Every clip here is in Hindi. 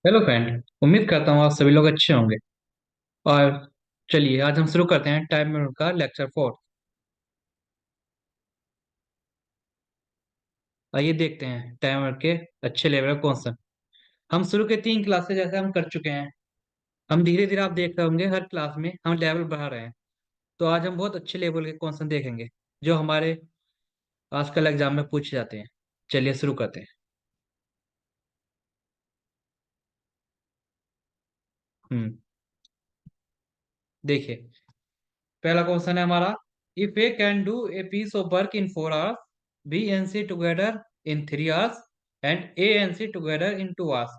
Hello friend. उम्मीद करता हूँ आप सभी लोग अच्छे होंगे। और चलिए आज हम शुरू करते हैं टाइमर का लेक्चर 4। आइए देखते हैं टाइमर के अच्छे लेवल कौन सा। हम शुरू के 3 क्लासेस जैसे हम कर चुके हैं। हम धीरे धीरे आप देख रहे होंगे हर क्लास में हम लेवल बढ़ा रहे हैं। तो आज हम बहुत अच्छे लेवल के क्वेश्चन देखेंगे जो हमारे आजकल एग्जाम में पूछे जाते हैं। चलिए शुरू करते हैं। हम्म देखिए, पहला क्वेश्चन है हमारा। If A can do a piece of work in 4 hours, B and C together in 3 hours and A and C together in 2 hours,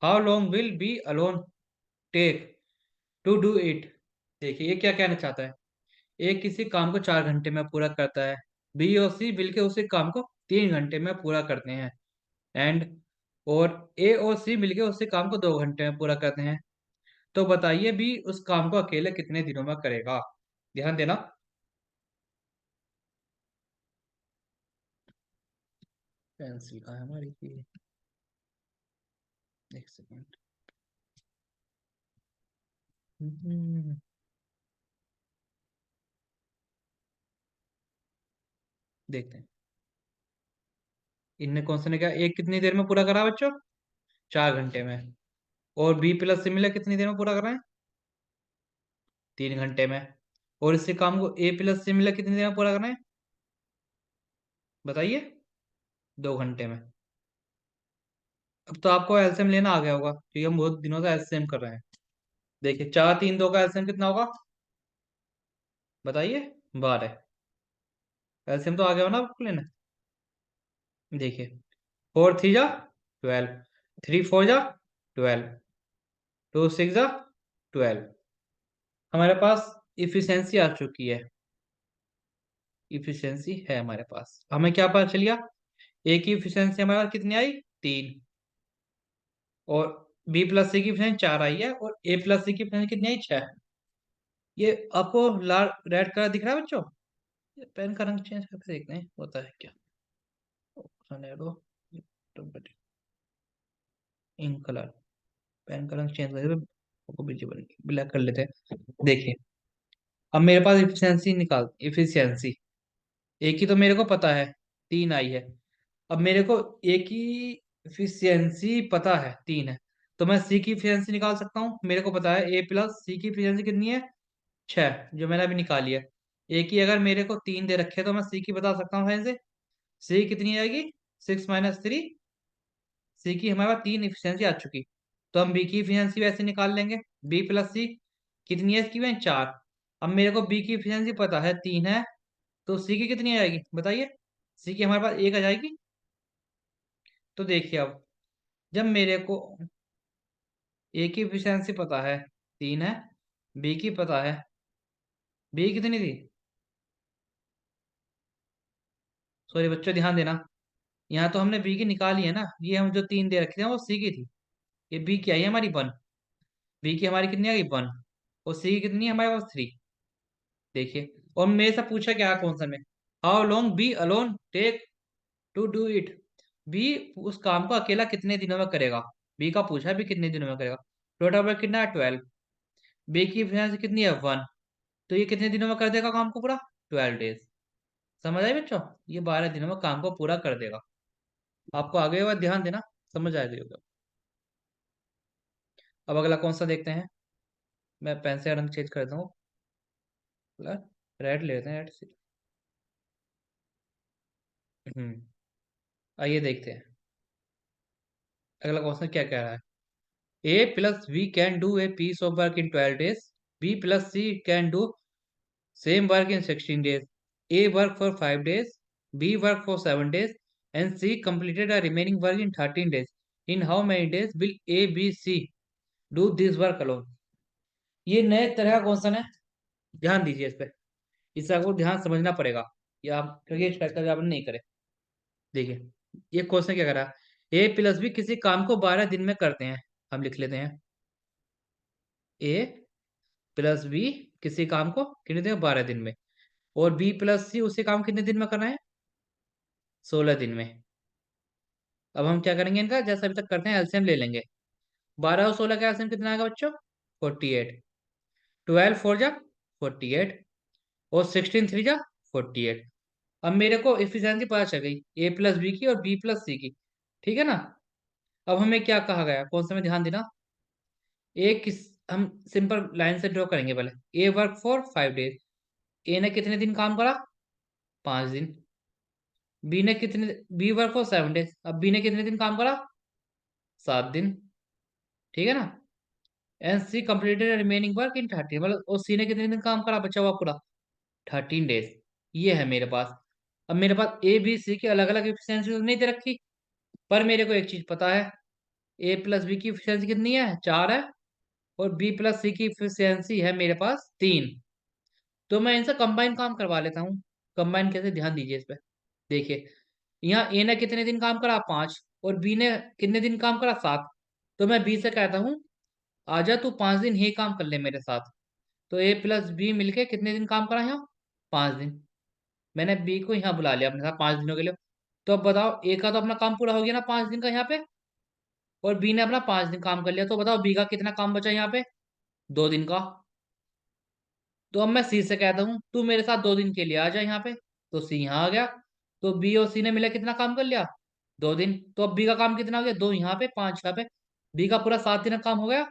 how long will B alone take to do it. देखिए ये क्या कहना चाहता है। ए किसी काम को 4 घंटे में पूरा करता है, बी और सी मिलकर उसी काम को 3 घंटे में पूरा करते हैं, एंड और ए और सी मिलकर उसी काम को 2 घंटे में पूरा करते हैं। तो बताइए बी उस काम को अकेले कितने दिनों में करेगा। ध्यान देना। पेंसिल कहाँ है हमारी की? एक सेकेंड। हम्म, देखते हैं इनने कौन से ने क्या एक कितनी देर में पूरा करा बच्चों? 4 घंटे में। और बी प्लस से मिला कितनी देर में पूरा करा है? 3 घंटे में। और इसी काम को ए प्लस से मिला कितनी देर में पूरा करना है? बताइए। 2 घंटे में। अब तो आपको एलसीएम लेना आ गया होगा क्योंकि हम बहुत दिनों से एलसीएम कर रहे हैं। देखिए 4 3 2 का एलसीएम कितना होगा? बताइए। 12। एलसीएम तो आ गया हो ना आपको लेना। देखिए 4 3 जा 12, 3 4 जा 12, 2 6 जा 12। हमारे पास इफिशियंसी आ चुकी है। इफिशियंसी है हमारे पास। हमें क्या पता चल गया? ए की इफिशियंसी हमारे पास कितनी आई? 3। और बी प्लस सी की इफिशियंसी 4 आई है, और ए प्लस सी की इफिशियंसी कितनी आई? 6। ये आपको लाल रेड कलर दिख रहा है बच्चों? ये पेन का रंग चेंज करके देखते हैं होता है क्या। सनेडो इन कलर। पेन का रंग चेंज करके ब्लैक कर लेते हैं। देखिए अब मेरे पास इफिशियंसी निकाल इफिशियंसी। एक ही तो मेरे को पता है, 3 आई है। अब मेरे को ए की इफिशियंसी पता है 3 है, तो मैं सी की इफिशियंसी निकाल सकता हूँ। मेरे को पता है ए प्लस सी की इफिशियंसी कितनी है? 6, जो मैंने अभी निकाली है। ए की अगर मेरे को 3 दे रखे तो मैं सी की बता सकता हूँ से। सी कितनी आएगी? 6 - 3। सी की हमारे पास 3 इफिशियंसी आ चुकी। तो हम बी की इफिशियंसी वैसे निकाल लेंगे। बी प्लस सी कितनी है इसकी? में 4। अब मेरे को बी की इफिशियंसी पता है 3 है, तो सी की कितनी आएगी बताइए? सी की हमारे पास 1 आ जाएगी। तो देखिए अब जब मेरे को ए की इफिशियंसी पता है 3 है, बी की पता है, बी कितनी थी? सॉरी बच्चों ध्यान देना। यहाँ तो हमने बी की निकाली है ना, ये हम जो 3 दे रखे थे वो सी की थी। ये बी की आई है हमारी 1। बी की हमारी कितनी आ गई? 1। और सी की कितनी है हमारे पास? 3। देखिए और मेरे से पूछा क्या कौन सा में, how long B alone take to do it. B उस काम को अकेला कितने दिनों में करेगा। बी का पूछा है बी कितने दिनों में करेगा। टोटल वर्क कितना है? 12। बी की एफिशिएंसी कितनी है? 1। तो ये कितने दिनों में कर देगा काम को पूरा? 12 डेज। समझ आई बच्चों? ये 12 दिनों में काम को पूरा कर देगा। आपको आगे बात ध्यान देना, समझ आ गई होगा। अब अगला कौन सा देखते हैं। मैं पेन से रंग चेंज करता हूँ। रेड लेते हैं, रेड से। हम्म आइए देखते हैं अगला क्वेश्चन क्या कह रहा है। A plus B can do a piece of work in 12 days. B plus C can do same work in 16 days. A worked for 5 days, B worked for 7 days, and C completed a remaining work in 13 days. In how many days will A, B, C do this work alone? ये नए तरह का क्वेश्चन है। ध्यान दीजिए इस पे। इसे आपको ध्यान समझना पड़ेगा। ये आप क्योंकि इस टाइप का आपने नहीं करे। देखिए ये क्वेश्चन क्या कर रहा है। ए प्लस बी किसी काम को 12 दिन में करते हैं। हम लिख लेते हैं ए प्लस बी किसी काम को कितने दिन? 12 दिन में। और बी प्लस सी उसी काम कितने दिन में करना है? 16 दिन में। अब हम क्या करेंगे इनका जैसा अभी तक करते हैं, एलसीएम ले लेंगे। 12 और 16 का एलसीएम कितना आएगा बच्चों? 48। 12 4 जा 48, और 16 3 जा 48। अब मेरे को इफिशियंसी पता चल गई ए प्लस बी की और बी प्लस सी की, ठीक है ना। अब हमें क्या कहा गया, कौन सा में ध्यान देना। एक किस हम सिंपल लाइन से ड्रॉ करेंगे पहले। A work for 5 days. A ने कितने दिन काम करा? 5 दिन। B work for 7 days. अब बी ने कितने दिन काम करा? 7 दिन। ठीक है ना। And C completed remaining work in 30, मतलब और सी ने कितने दिन काम करा बचा हुआ पूरा? 13 डेज। ये है मेरे पास। अब मेरे पास ए बी सी की अलग अलग इफिशियंसी तो नहीं दे रखी, पर मेरे को एक चीज पता है। ए प्लस बी की इफिशियंसी कितनी है? 4 है। और बी प्लस सी की इफिशियंसी है मेरे पास 3। तो मैं इनसे कंबाइन काम करवा लेता हूँ। कंबाइन कैसे, ध्यान दीजिए इस पे। देखिए, यहाँ ए ने कितने दिन काम करा? 5। और बी ने कितने दिन काम करा? 7। तो मैं बी से कहता हूँ, आजा तू 5 दिन ही काम कर ले मेरे साथ। तो ए प्लस बी मिलके कितने दिन काम करा यहाँ? 5 दिन। मैंने बी को यहाँ बुला लिया अपने साथ 5 दिनों के लिए। तो अब बताओ, ए का तो अपना काम पूरा हो गया ना 5 दिन का यहाँ पे, और बी ने अपना 5 दिन काम कर लिया। तो बताओ बी का कितना काम बचा यहाँ पे? 2 दिन का। तो अब मैं सी से कहता हूँ, तू मेरे साथ 2 दिन के लिए आ जा यहाँ पे। तो सी यहाँ आ गया। तो बी और सी ने मिला कितना काम कर लिया? 2 दिन। तो अब बी का काम कितना हो गया? 2 यहाँ पे, 5 यहाँ पे। बी का पूरा 7 दिन का काम हो गया।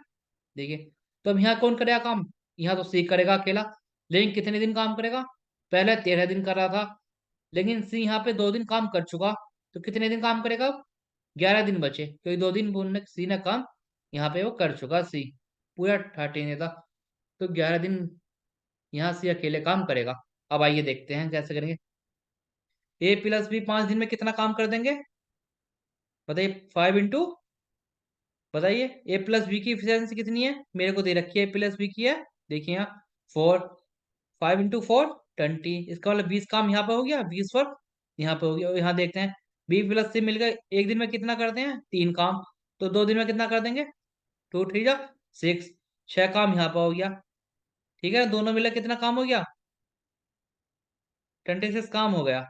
देखिए, तो अब यहाँ कौन करेगा काम? यहाँ तो सी करेगा अकेला। लेकिन कितने दिन काम करेगा? पहले 13 दिन कर रहा था, लेकिन सी यहाँ पे 2 दिन काम कर चुका। तो कितने दिन काम करेगा अब? 11 दिन बचे, क्योंकि 2 दिन बोलने सी ने काम यहाँ पे वो कर चुका सी। पूरा 13 था। तो 11 दिन यहाँ सी अकेले काम करेगा। अब आइए देखते हैं कैसे करेंगे। ए प्लस बी 5 दिन में कितना काम कर देंगे? बताइए, 5 इंटू, बताइए ए प्लस बी की इफिशियंसी कितनी है? मेरे को दे रखी है ए प्लस बी की है। देखिए यहाँ 4। 5 इंटू 4 20। इसका मतलब 20 काम यहाँ पे हो गया, 20 वर्क यहाँ पे हो गया। और यहाँ देखते हैं, बी प्लस सी मिलकर एक दिन में कितना करते हैं? 3 काम। तो 2 दिन में कितना कर देंगे? 2 3 जा 6। 6 काम यहाँ पे हो गया। ठीक है, दोनों मिलकर कितना काम हो गया? 26 काम हो गया।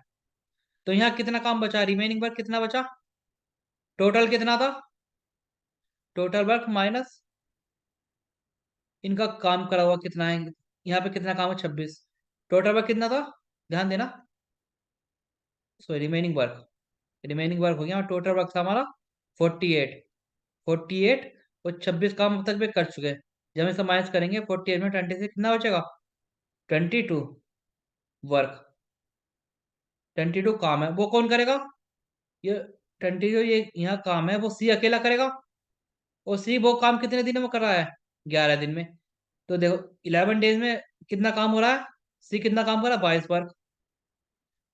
तो यहाँ कितना काम बचा? रिमेनिंग वर्क कितना बचा? टोटल कितना था? टोटल वर्क माइनस इनका काम करा हुआ कितना है? यहाँ पे कितना काम है? 26। टोटल वर्क कितना था? ध्यान देना। सो रिमेनिंग वर्क हो गया, और टोटल वर्क था हमारा 48। 48 और 26 काम अब तक भी कर चुके हैं। जब हम इसका माइनस करेंगे 48 में 20 से कितना बचेगा? 22 वर्क। 22 काम है, वो कौन करेगा? ये 22 ये यहाँ काम है वो सी अकेला करेगा। और सी वो काम कितने दिनों में कर रहा है? 11 दिन में। तो देखो, 11 डेज में कितना काम हो रहा है? सी कितना काम कर रहा है? 22 वर्क।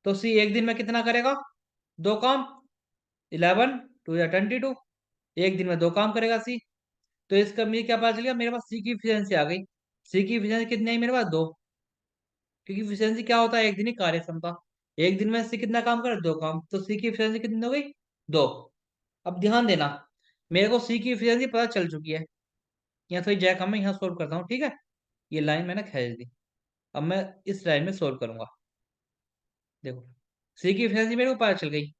तो सी एक दिन में कितना करेगा? 2 काम। 11 2 या 22। एक दिन में 2 काम करेगा सी। तो इसका मुझे क्या पता चल गया? मेरे पास सी की इफिशियंसी आ गई। सी की इफिशियंसी कितनी आई मेरे पास? 2। क्योंकि इफिशियंसी क्या होता है? एक दिन की कार्य क्षमता। एक दिन में सी कितना काम करे? 2 काम। तो सी की इफिशियंसी कितनी हो गई? 2। अब ध्यान देना, मेरे को सी की इफिशियंसी पता चल चुकी है। यहाँ थोड़ी जगह कम है, यहाँ सोल्व करता हूँ, ठीक है। ये लाइन मैंने खींच दी। अब मैं इस लाइन में सोल्व करूंगा। देखो, सी की इफिशियंसी मेरे को पता चल गई।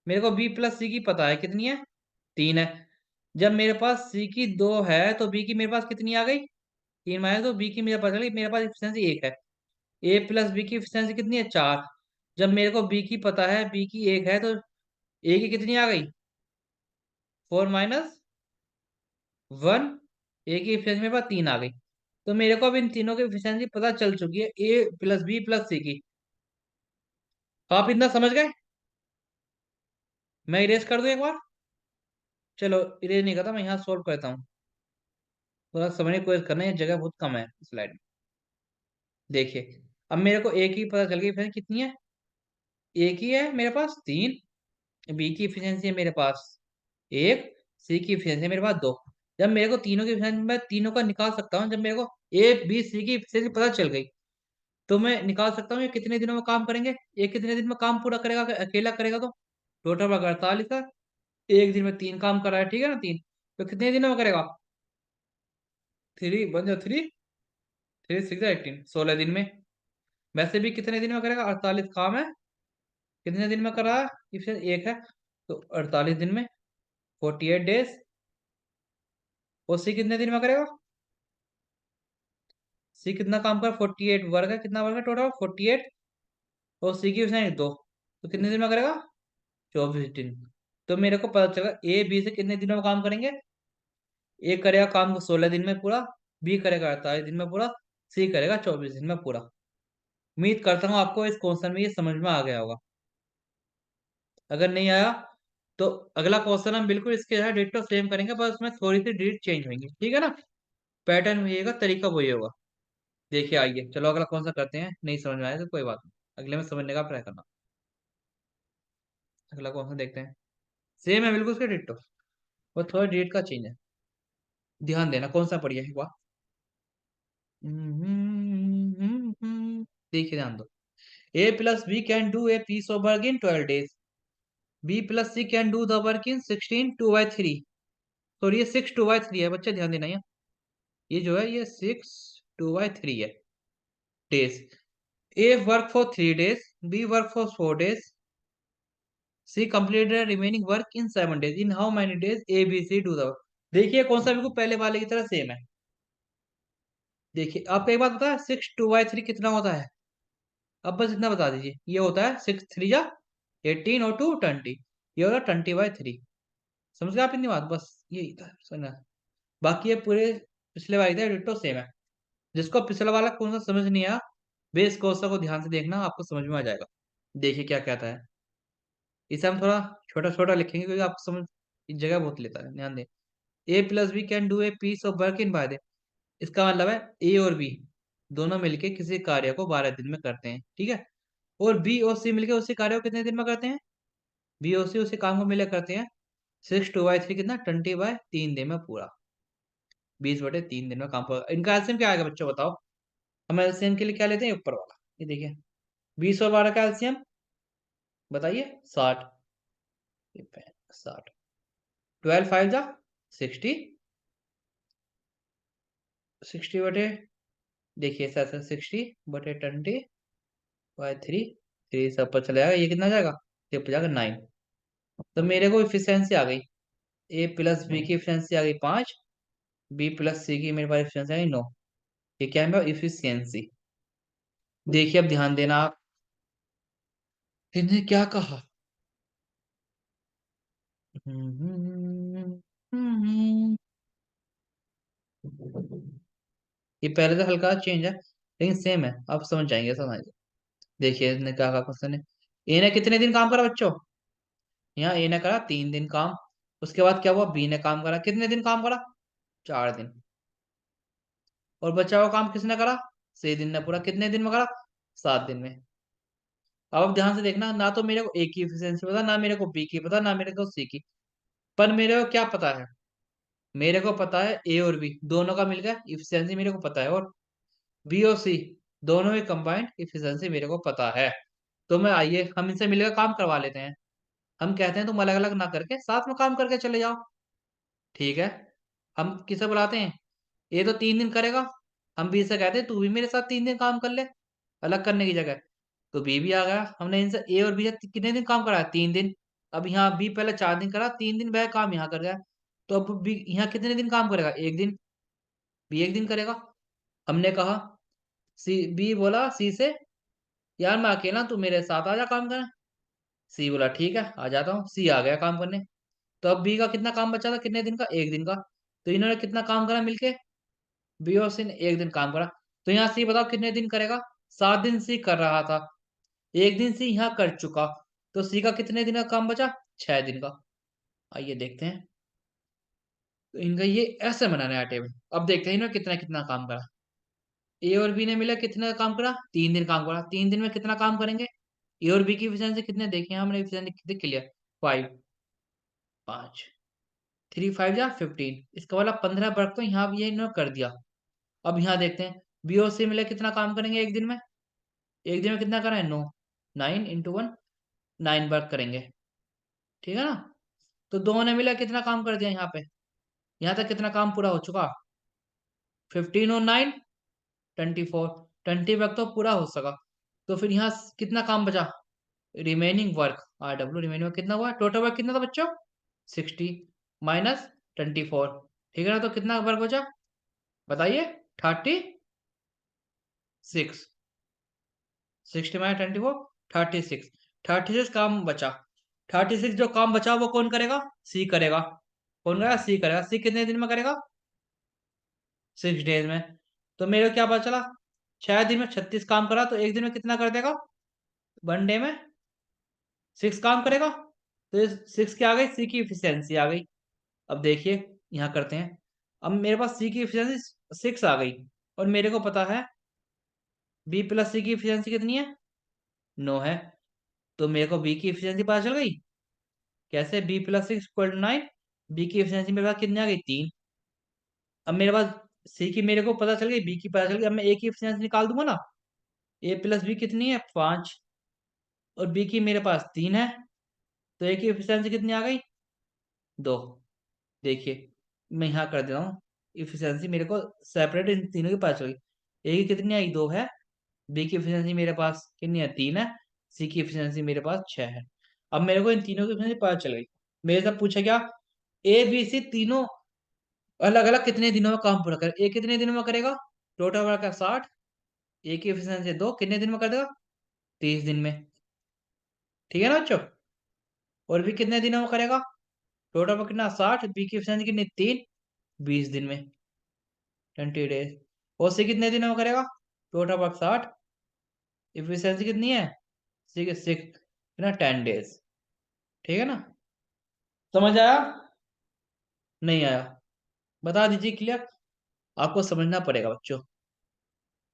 मेरे को बी प्लस सी की पता है कितनी है? 3 है। जब मेरे पास सी की 2 है तो बी की मेरे पास कितनी आ गई? 3 माइनस 2, बी की मेरे पास चल गई। मेरे पास इफिशियंसी 1 है। ए प्लस बी की इफिशियंसी कितनी है? 4। जब मेरे को बी की पता है, बी की 1 है, तो ए की कितनी आ गई? 4 - 1। ए की इफिशियंसी मेरे पास 3 आ गई। तो मेरे को अब इन तीनों की इफिशियंसी पता चल चुकी है, ए प्लस बी प्लस सी की। आप इतना समझ गए? मैं इरेज कर दूं एक बार? चलो, इरेज नहीं करता, मैं यहाँ सोल्व करता हूँ। थोड़ा समझने की कोशिश करना है, जगह बहुत कम है स्लाइड में। देखिए, अब मेरे को ए की पता चल गई इफिशियंसी कितनी है। ए की है मेरे पास 3। बी की इफिशियंसी है मेरे पास 1। सी की इफिशियंसी है मेरे पास 2। जब मेरे को तीनों की इफिशियंसी, मैं तीनों का निकाल सकता हूँ। जब मेरे को ए बी सी की इफिशियंसी पता चल गई, तो मैं निकाल सकता हूँ ये कितने दिनों में काम करेंगे। ये कितने दिन में काम पूरा करेगा अगर अकेला करेगा तो? टोटल वर्क 48 है। एक दिन में 3 काम कर रहा है, ठीक है ना, 3। तो कितने दिनों में करेगा? 3 3 6 18, 16 दिन में। वैसे भी कितने दिन में करेगा? 48 काम है। कितने दिन में कर रहा है? इफिशियंसी 1 है। तो 48 दिन में, 48 डेज। और सी कितने दिन में करेगा? सी कितना काम कर, 48 वर्ग है, कितना वर्ग है टोटल 48, और सी की एफिशिएंसी 2, तो कितने दिन में करेगा? 24 दिन। तो मेरे को पता चला ए बी से कितने दिनों में काम करेंगे। ए करेगा काम को 16 दिन में पूरा, बी करेगा 48 दिन में पूरा, सी करेगा 24 दिन में पूरा। उम्मीद करता हूँ आपको इस क्वेश्चन में ये समझ में आ गया होगा। अगर नहीं आया तो अगला क्वेश्चन हम बिल्कुल इसके जैसा डिट्टो सेम करेंगे, बस उसमें थोड़ी सी डिट चेंज होंगी, ठीक है ना? पैटर्न वही होगा, तरीका वही होगा। देखिए आइए, चलो अगला कौन सा करते हैं, नहीं समझ में आया तो कोई बात नहीं, अगले में समझने का ट्राई करना। अगला कौन सा देखते हैं, सेम है बिल्कुल उसके डिट्टो, और थोड़ा डेट का चेंज है। ध्यान देना कौन सा बढ़िया है वाह। देखिए ध्यान दो, A plus B can do a piece of work in 12 days, B plus C can do the work in 16 2/3। तो ये 6 2/3 है बच्चे, ध्यान देना ये जो है ये 6 2/3 है days. A work for 3 days, B work for 4 days, C complete remaining work in 7 days, in how many days A B C do the. देखिए कौन सा बिल्कुल पहले वाले की तरह सेम है। देखिए आपको एक बात बता है, 6 2/3 कितना होता है? अब बस इतना बता दीजिए, ये होता है 6 3 18 और 2 20, ये होगा 20/3। समझ गए आप इतनी बात, बस यही था समझना। बाकी ये पूरे पिछले वाले थे डिट्टो सेम है। जिसको पिछला वाला कौन सा समझ नहीं आया, बेस कोर्स को ध्यान से देखना, आपको समझ में आ जाएगा। देखिए क्या कहता है, इसे हम थोड़ा छोटा छोटा लिखेंगे क्योंकि आपको समझ इस जगह बहुत लेता है, ध्यान दें। A plus B can do a piece of work in by. इसका मतलब है ए और बी दोनों मिलके किसी कार्य को 12 दिन में करते हैं, ठीक है? और बी और सी मिलके उसी कार्य को कितने दिन में करते हैं? बी और सी उसी काम को मिलकर करते हैं 6 2/3 कितना 20/3 दिन में पूरा, 20/3 दिन में काम पूरा। इनका एलसीएम क्या आएगा बच्चों बताओ? हम एलसीएम के लिए क्या लेते हैं, ऊपर वाला ये देखिए, 20 और 12 का एलसीएम बताइए, 60। 60, 12 5 जा 60, 60 बटे, देखिए ऐसा 60/20/3, 3 सब पर चले जाएगा, ये कितना जाएगा, ये पर जाएगा 9। तो मेरे को इफिशियंसी आ गई, ए प्लस बी की इफिशियंसी आ गई 5, बी प्लस सी की मेरे पास इफिशियंसी आ गई 9। ये क्या है मेरा इफिशियंसी। देखिए अब ध्यान देना आप, इन्हें क्या कहा, ये पहले तो हल्का चेंज है लेकिन सेम है, आप समझ जाएंगे समझ। देखिए इसने क्या कहा क्वेश्चन ने, ए ने कितने दिन काम करा बच्चों? यहाँ ए ने करा 3 दिन काम, उसके बाद क्या हुआ, बी ने काम करा, कितने दिन काम करा? 4 दिन। और बचा हुआ काम किसने करा? सी दिन ने पूरा, कितने दिन में करा? 7 दिन में। अब आप ध्यान से देखना, ना तो मेरे को ए की एफिशिएंसी पता, ना मेरे को बी की पता, ना मेरे को सी की, पर मेरे को क्या पता है, मेरे को पता है ए और बी दोनों का मिलकर इफिशियंसी मेरे को पता है, और बी और सी दोनों में कंबाइंड इफिशियंसी मेरे को पता है। तो मैं आइए हम इनसे मिलकर काम करवा लेते हैं। हम कहते हैं तुम अलग अलग ना करके साथ में काम करके चले जाओ, ठीक है? हम किसे बुलाते हैं, ये तो 3 दिन करेगा, हम बी से कहते हैं तू भी मेरे साथ 3 दिन काम कर ले, अलग करने की जगह। तो बी भी आ गया, हमने इनसे ए और बी से कितने दिन काम कराया, 3 दिन। अब यहाँ बी पहले 4 दिन करा, 3 दिन वह काम यहाँ कर गया, तो अब बी यहाँ कितने दिन काम करेगा, 1 दिन, बी 1 दिन करेगा। हमने कहा, सी बी बोला सी से, यार मैं अकेला, तू मेरे साथ आ जा काम करने। सी बोला ठीक है आ जाता हूँ, सी आ गया काम करने। तो अब बी का कितना काम बचा था, कितने दिन का, 1 दिन का। तो इन्होंने कितना काम करा मिलके, बी और सी ने 1 दिन काम करा। तो यहाँ सी बताओ कितने दिन करेगा, 7 दिन सी कर रहा था, 1 दिन सी यहाँ कर चुका, तो सी का कितने दिन का काम बचा, 6 दिन का। आइए देखते हैं, तो इनका ये ऐसे बनाना है टेबल। अब देखते हैं इन्होंने कितना कितना काम करा। ए और बी ने मिला कितना काम करा, 3 दिन काम करा, 3 दिन में कितना काम करेंगे? ए और बी की एफिशिएंसी कितने देखे हमने, एफिशिएंसी कितने क्लियर, 5, 5, 3 5 जा 15, इसका वाला 15 वर्ग तो यहाँ भी ये इन्होंने कर दिया। अब यहाँ देखते हैं बी और सी मिले कितना काम करेंगे 1 दिन में, 1 दिन में कितना करा है, 9, 9 × 1, 9 वर्क करेंगे, ठीक है ना? तो दोनों ने मिला कितना काम कर दिया यहाँ पे, यहाँ तक कितना काम पूरा हो चुका, 15 और 9 24, 20 वर्क तो पूरा हो सका। तो फिर यहाँ कितना काम बचा, remaining work, RW remaining work कितना हुआ, टोटल वर्क कितना था बच्चों, 60 - 24, ठीक है ना, तो कितना वर्क बचा बताइए। 36। 60 - 24, 36। 36 काम बचा। 36 जो काम बचा वो कौन करेगा? सी करेगा। कौन करेगा? सी करेगा। सी कितने दिन में करेगा? 6 डेज में। तो मेरे को क्या पता चला? 6 दिन में 36 काम करा तो एक दिन में कितना कर देगा? 1 डे में 6 काम करेगा। तो 6 क्या आ गई? सी की इफिशियंसी आ गई। अब देखिए, यहाँ करते हैं। अब मेरे पास सी की इफिशियंसी 6 आ गई, और मेरे को पता है बी प्लस सी की इफिशियंसी कितनी है? 9 है। तो मेरे को बी की इफिशियंसी पता चल गई। कैसे? B+6 = 9। बी की एफिशिएंसी मेरे पास कितनी आ गई? 3। अब मेरे पास सी की मेरे को पता चल गई, बी की पता चल गई। अब मैं ए की एफिशिएंसी निकाल दूंगा ना। A+B कितनी है? 5। और बी की मेरे पास 3 है। तो ए की एफिशिएंसी कितनी आ गई? 2। देखिए, मैं यहाँ कर देता हूँ। इफिशियंसी मेरे को सेपरेट इन तीनों की पता चल गई। ए की कितनी आई? 2 है। बी की एफिशिएंसी मेरे पास कितनी है? 3 है। सी की एफिशिएंसी मेरे पास 6 है। अब मेरे को इन तीनों की एफिशिएंसी पता चल गई। मेरे से पूछा क्या? ABC तीनों अलग अलग कितने दिनों में काम पूरा करे? एक कितने दिनों में करेगा? टोटल वर्क है 60। एक की एफिशिएंसी 2, कितने दिन में कर देगा? 30 दिन में। ठीक है ना बच्चों? और भी कितने दिनों में करेगा? टोटल वर्क कितना? 60। बी की एफिशिएंसी कितनी? 3। 20 दिन में, 20 डेज। और सी कितने दिनों में करेगा? Total work 60। इफिशिएंसी कितनी है? 6 कितना? 10 डेज। ठीक है ना? समझ आया? नहीं आया? बता दीजिए क्लियर। आपको समझना पड़ेगा बच्चों,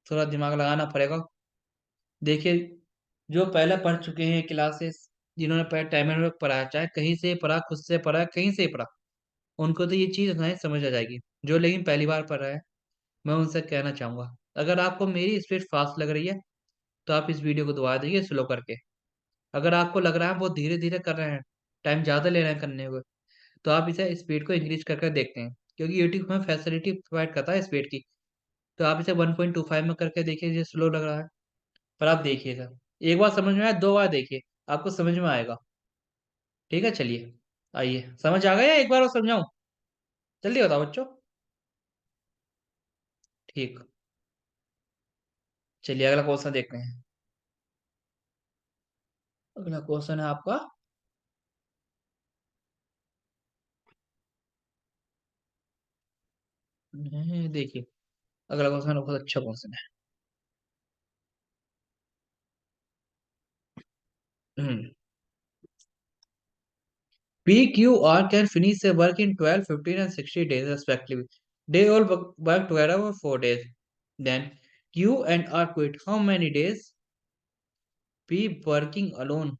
थोड़ा दिमाग लगाना पड़ेगा। देखिए, जो पहले पढ़ चुके हैं क्लासेस, जिन्होंने पहले टाइमर में पढ़ा, चाहे कहीं से पढ़ा, खुद से पढ़ा, कहीं से पढ़ा, उनको तो ये चीज़ नहीं समझ आ जाएगी। जो लेकिन पहली बार पढ़ रहा है, मैं उनसे कहना चाहूंगा, अगर आपको मेरी स्पीड फास्ट लग रही है तो आप इस वीडियो को दोबारा देखिए स्लो करके। अगर आपको लग रहा है बहुत धीरे धीरे कर रहे हैं, टाइम ज़्यादा ले रहे हैं करने को, तो आप इसे स्पीड को इंक्रीज करके देखते हैं, क्योंकि यूट्यूब हमें फैसिलिटी प्रोवाइड करता है स्पीड की। तो आप इसे 1.25 में करके देखिए, जो स्लो लग रहा है। पर आप देखिएगा, एक बार समझ में आया, 2 बार देखिए, आपको समझ में आएगा। ठीक है, चलिए। आइए, समझ आ गया या एक बार और समझाऊं? जल्दी बताओ बच्चों। ठीक। चलिए, अगला क्वेश्चन देखते हैं। अगला क्वेश्चन है आपका। देखिए, अगला क्वेश्चन बहुत अच्छा क्वेश्चन है। PQR can finish their work in 12, 15, and 60 days respectively. They all work together for 4 days. Then Q and R quit. How many days P working alone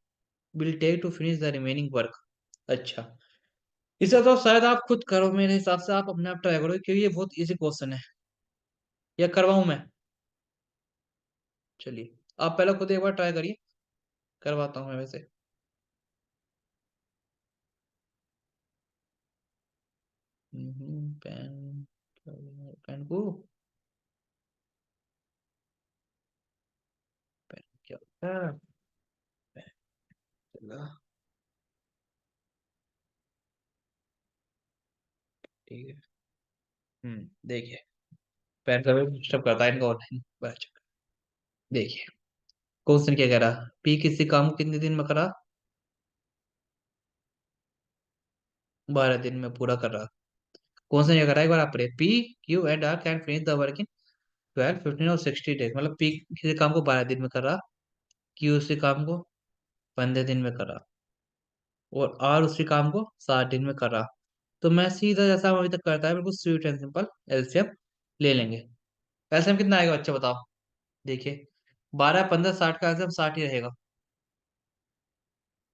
will take to finish the remaining work? अच्छा, इसे तो शायद आप खुद करो, मेरे हिसाब से आप अपने आप ट्राई करो, क्योंकि ये बहुत इजी क्वेश्चन है। या करवाऊं मैं? चलिए, आप पहले खुद एक बार ट्राई करिए, करवाता हूँ मैं वैसे। पेन, पेन को, पेन क्या होता है? चला, ठीक है। देखिए, पेन का भी डिस्टर्ब करता है इनको ऑनलाइन। देखिए, क्वेश्चन क्या कह रहा? पी किसी काम को कितने दिन में करा? 12 दिन में पूरा कर रहा। क्वेश्चन क्या कर रहा है, एक बार आप पढ़िए। P, Q and R can finish the work in 12, 15 और 60 डेज। मतलब पी किसी काम को 12 दिन में कर रहा, क्यू उसी काम को 15 दिन में कर रहा, और आर उसी काम को 60 दिन में कर रहा। तो मैं सीधा, जैसा हम अभी तक करता है, बिल्कुल स्वीट एंड सिंपल एलसीएम ले लेंगे। एलसीएम कितना आएगा बच्चा बताओ? देखिए, 12, 15, 60 का एलसीएम 60 ही रहेगा।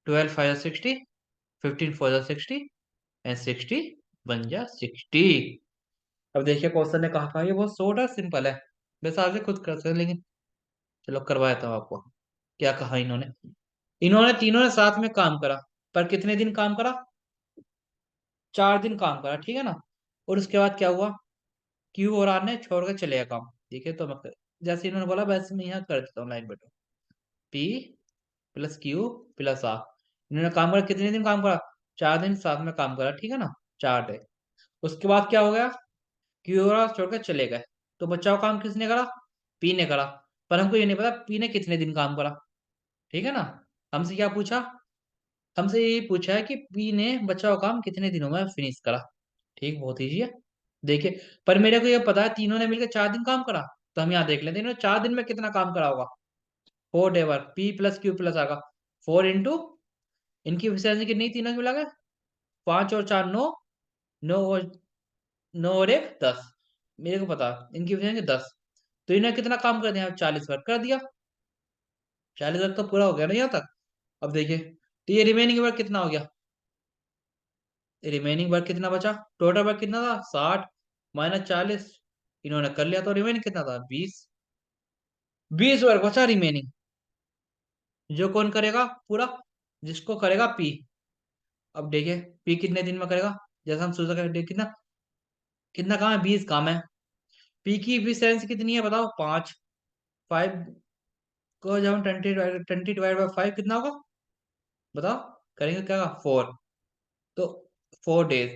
12 5 60, 15 4 60, एंड 60 बन जा 60। अब देखिए, क्वेश्चन ने कहा था, ये बहुत शॉर्ट है, सिंपल है, वैसे आप भी खुद कर सकते हैं, लेकिन चलो करवाया था आपको। क्या कहा इन्होंने? इन्होंने तीनों ने साथ में काम करा, पर कितने दिन काम करा? 4 दिन काम करा, ठीक है ना? और उसके बाद क्या हुआ? क्यू और आर ने छोड़ कर चले गया काम। देखिए, तो मैं जैसे इन्होंने बोला वैसे मैं यहाँ कर देता हूँ, लाइन बैठो। P+Q+R, इन्होंने काम करा, कितने दिन काम करा? 4 दिन साथ में काम करा, ठीक है ना? 4 डे। उसके बाद क्या हो गया, क्यू और छोड़कर चले गए। तो बचाव काम किसने करा, पी ने करा। पर हमको ये नहीं पता पी ने कितने दिन काम करा। ठीक है ना। हमसे क्या पूछा, हमसे ये पूछा है कि पी ने बचाव काम कितने दिनों में फिनिश करा। ठीक, बहुत ईजी है। देखिए, पर मेरे को ये पता है तीनों ने मिलकर 4 दिन काम करा। तो हम यहाँ देख लेते हैं इन्होंने 4 दिन में कितना काम करा होगा। 4 day work, P plus Q plus आगा 4 इंटू, इनकी एफिशिएंसी कितनी तीनों की मिला के, 5 और 4 9, 9 और 9 और 1 10। मेरे को पता इनकी एफिशिएंसी 10। तो इन्होंने कितना काम कर दिया, 40 वर्क कर दिया। 40 वर्क तो पूरा हो गया ना यहाँ तक। अब देखिए, तो ये रिमेनिंग वर्क कितना हो गया, रिमेनिंग वर्क कितना बचा, टोटल वर्क कितना था 60 -40, इन्होंने कर लिया तो रिमेनिंग कितना था 20। 20 वर्क बचा रिमेनिंग, जो कौन करेगा पूरा, जिसको करेगा पी। अब देखिए पी कितने दिन में करेगा, जैसा हम सोचा कर कितना, कितना काम है 20 काम है। पी की इफिशियंसी कितनी है बताओ, 5। 5 को जब हम 20 डिवाइड बाई 5 कितना होगा बताओ, करेंगे क्या 4। तो 4 डेज।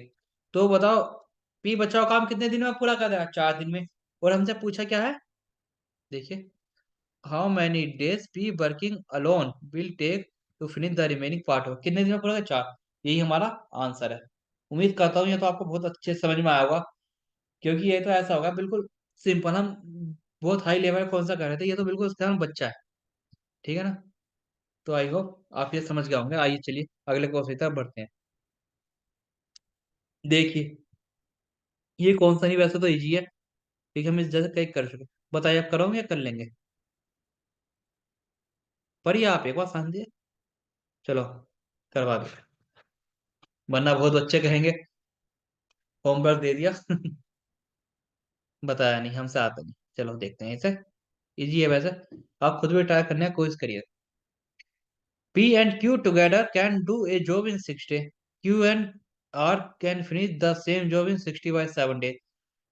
तो बताओ पी बचाओ काम कितने दिन में पूरा कर देगा, 4 दिन में। और हमसे पूछा क्या है, देखिए, how many days P working alone will take to finish the remaining part of, कितने दिन में पूरा, 4। यही हमारा आंसर है। उम्मीद करता हूँ ये तो आपको बहुत अच्छे से समझ में आया होगा, क्योंकि ये तो ऐसा होगा बिल्कुल सिंपल। हम बहुत हाई लेवल कौन सा कर रहे थे, ये तो बिल्कुल उसका हम बच्चा है। ठीक है ना। तो आई होप आप ये समझ गए होंगे। आइए चलिए अगले क्वेश्चन की तरफ बढ़ते हैं। देखिए, ये कौन सा नहीं, वैसे तो इजी है, ठीक है, हम इस जैसे कई कर चुके। बताइए आप करोगे या कर लेंगे, पर ये आप एक बार समझिए। चलो करवा दो, वरना बहुत बच्चे कहेंगे होमवर्क दे दिया बताया नहीं, हमसे आता नहीं। चलो देखते हैं इसे, इजी है वैसे, आप खुद भी ट्राई करने का कोशिश करिए। P and Q together can do a job in 6 days. Q and R can finish the same job in 60 by 7 days.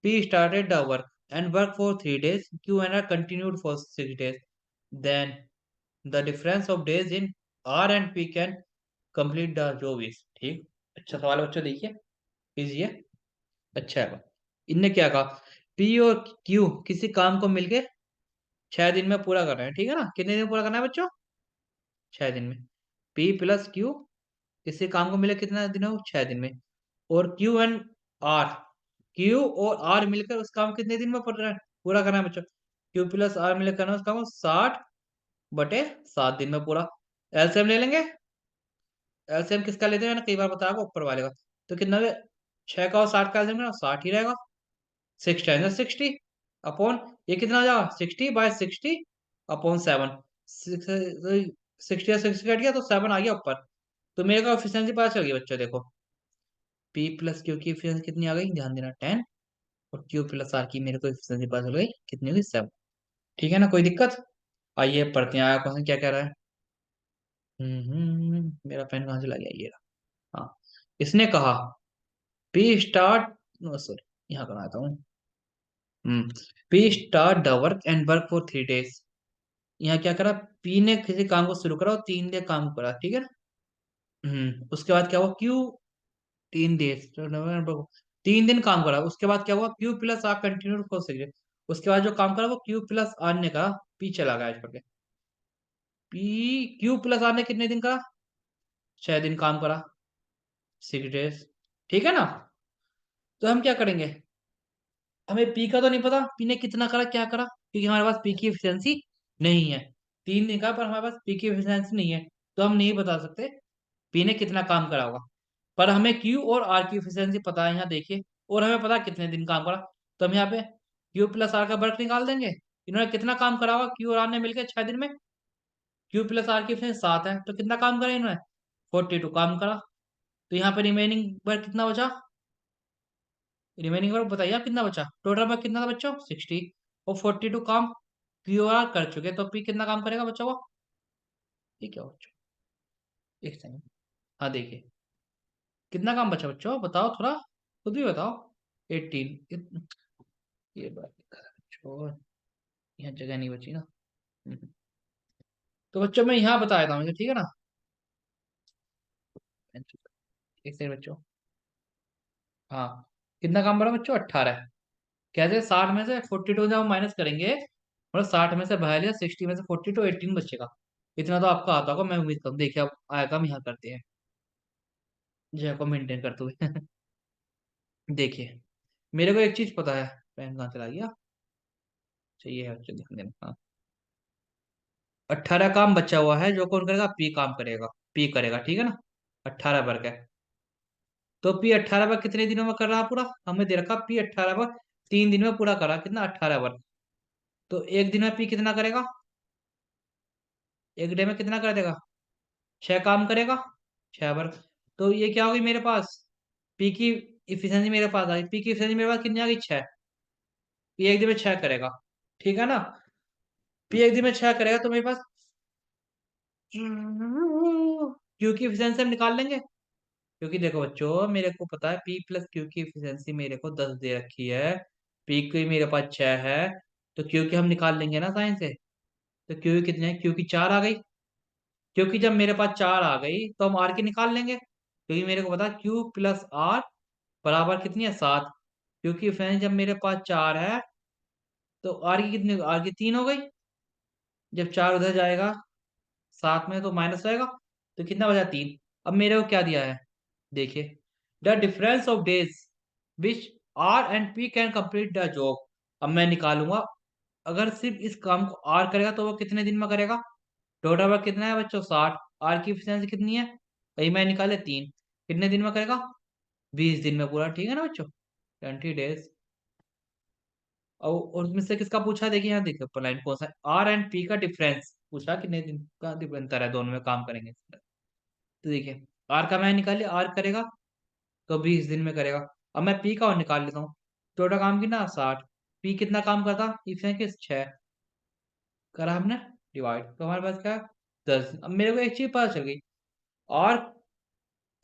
P started the work and worked for 3 days. Q and R continued for 6 days. Then the difference of days in R and P can complete the job is, ठीक। अच्छा सवाल है बच्चों, देखिए इजी है, अच्छा है। इनने क्या कहा, P और Q किसी काम को मिलके 6 दिन में पूरा कर रहे हैं। ठीक है ना, कितने दिन में पूरा करना है बच्चों, 6 दिन में। P प्लस Q किसी काम को मिले कितना दिन हो, 6 दिन में। और क्यू एंड आर, क्यू और आर मिलकर उस काम को कितने दिन में पूरा करना है बच्चों, क्यू प्लस आर मिलकर करना है उस काम को 60/7 दिन में पूरा। एलसीएम ले लेंगे, एलसीएम किसका लेते हैं, मैंने कई बार बताया आपको, ऊपर वाले का। तो कितना है, 6 का और 60 का एलसीएम 60 ही रहेगा। 6 × 60 अपॉन, ये कितना हो जाएगा 60/60 अपॉन 7। 60 या 60 कट गया तो 7 आ गया ऊपर। तो मेरे को एफिशिएंसी पता चल गई बच्चों, देखो पी प्लस क्यू की एफिशिएंसी कितनी आ गई, ध्यान देना 10। और क्यू प्लस आर की मेरे को एफिशिएंसी पता चल गई कितनी होगी, 7। ठीक है ना, कोई दिक्कत। आइए पढ़ते हैं आया क्वेश्चन क्या कह रहा है। मेरा पेन कहाँ चला गया, ये रहा। हाँ, इसने कहा पी स्टार्ट, सॉरी यहाँ बनाता हूँ। P start the work and work for 3 days. यहाँ क्या करा, पी ने किसी काम को शुरू करा और 3 दिन काम करा, ठीक है ना। उसके बाद क्या हुआ, क्यू 3 डेज, 3 दिन काम करा। उसके बाद क्या हुआ, Q plus R continue for 6 days. उसके बाद जो काम करा वो क्यू प्लस आर ने कहा, पी चला गया छोड़ के। पी, क्यू प्लस आर ने कितने दिन करा, 6 दिन काम करा, 6 डेज। ठीक है ना। तो हम क्या करेंगे, हमें पी का तो नहीं पता पी ने कितना करा क्या करा, क्योंकि हमारे पास पी की एफिशिएंसी नहीं है। 3 दिन का, पर हमारे पास पी की एफिशिएंसी नहीं है, तो हम नहीं बता सकते पी ने कितना काम करा होगा। पर हमें क्यू और आर की एफिशिएंसी पता है, यहाँ देखिए, और हमें पता है कितने दिन काम करा। तो हम यहाँ पे क्यू प्लस आर का वर्क निकाल देंगे। इन्होंने कितना काम करा होगा क्यू और आर ने मिलकर 6 दिन में, क्यू प्लस आर की एफिशिएंसी 7 है, तो कितना काम करा इन्होंने, 42 काम करा। तो यहाँ पे रिमेनिंग वर्क कितना बचा, रिमेनिंग वर्क बताइए आप कितना बचा, टोटल वर्क कितना था बच्चों 60। और 42 काम क्यू और आर कर चुके, तो पी कितना काम करेगा बच्चों को, ठीक है बच्चों, एक सेकंड। हाँ देखिए कितना काम बचा बच्चों, बताओ थोड़ा, खुद भी बताओ। 18, ये बात छोड़, यहाँ जगह नहीं बची ना। हम्म। तो बच्चों मैं यहाँ बता देता हूँ इसे, ठीक है ना। एक सेकंड बच्चों, हाँ, कितना काम बढ़ा बच्चों? 18। कैसे? 60 में से 42 जब हम माइनस करेंगे, मतलब 60 में से 42, 60 में से 42, 18 बचेगा। इतना तो आपका आता होगा, मैं उम्मीद करूँ। देखिए अब आएगा, हम यहाँ करते हैं जो को मेंटेन करते हुए। देखिए, मेरे को एक चीज पता है। पेन कहाँ चला गया? चाहिए है बच्चों, ध्यान देना। हाँ, 18 काम बचा हुआ है, जो कौन करेगा? पी काम करेगा। पी करेगा, ठीक है ना? 18 वर्ग है। तो पी 18 वर्ग कितने दिनों में कर रहा पूरा? हमें दे रखा पी 18 वर्ग 3 दिन में पूरा करा। कितना? 18 वर्ग। तो एक दिन में पी कितना करेगा? एक डे में कितना कर देगा? 6 काम करेगा। 6 वर्ग। तो ये क्या होगी मेरे पास? पी की इफिशियंसी मेरे पास आ गई। पी की इफिशियंसी मेरे पास कितनी आ गई? 6। पी एक दिन में 6 करेगा, ठीक है ना? पी एक दिन में 6 करेगा तो मेरे पास क्यू की इफिशियंसी हम निकाल लेंगे। क्योंकि देखो बच्चों, मेरे को पता है पी प्लस क्यू की इफिशियंसी मेरे को 10 दे रखी है। पी की मेरे पास 6 है। तो क्यू की हम निकाल लेंगे ना साइन से। तो क्यू कितने हैं? क्यू की 4 आ गई। क्योंकि जब मेरे पास 4 आ गई तो हम आर की निकाल लेंगे, क्योंकि मेरे को पता है क्यू प्लस आर बराबर कितनी है? 7। क्योंकि फ्रेंड जब मेरे पास 4 है तो आर की कितनी? आर की 3 हो गई। जब 4 उधर जाएगा साथ में तो माइनस आएगा। तो कितना बचा? 3। अब मेरे को क्या दिया है? देखिए, the difference of days which R and P can complete the job. अब मैं निकालूंगा, अगर सिर्फ इस काम को आर करेगा तो वो कितने दिन में करेगा? टोटल वर्क कितना है बच्चों? 60। आर की एफिशिएंसी कितनी है? कहीं मैं निकाले 3। कितने दिन में करेगा? 20 दिन में पूरा, ठीक है ना बच्चों? 20 डेज। और उसमें से किसका पूछा? देखिए यहाँ देखिए ऊपर लाइन कौन सा है? आर एंड पी का डिफरेंस पूछा, कितने दिन का अंतर है दोनों में काम करेंगे। तो देखिए, आर का मैं निकाल लिया, आर करेगा तो 20 दिन में करेगा। अब मैं पी का और निकाल लेता हूँ। टोटल काम की ना 60। पी कितना काम करता? इफिशिएंसी 6 करा हमने, डिवाइड, तो हमारे पास क्या है? 10। अब मेरे को एक चीज पता चल गई। आर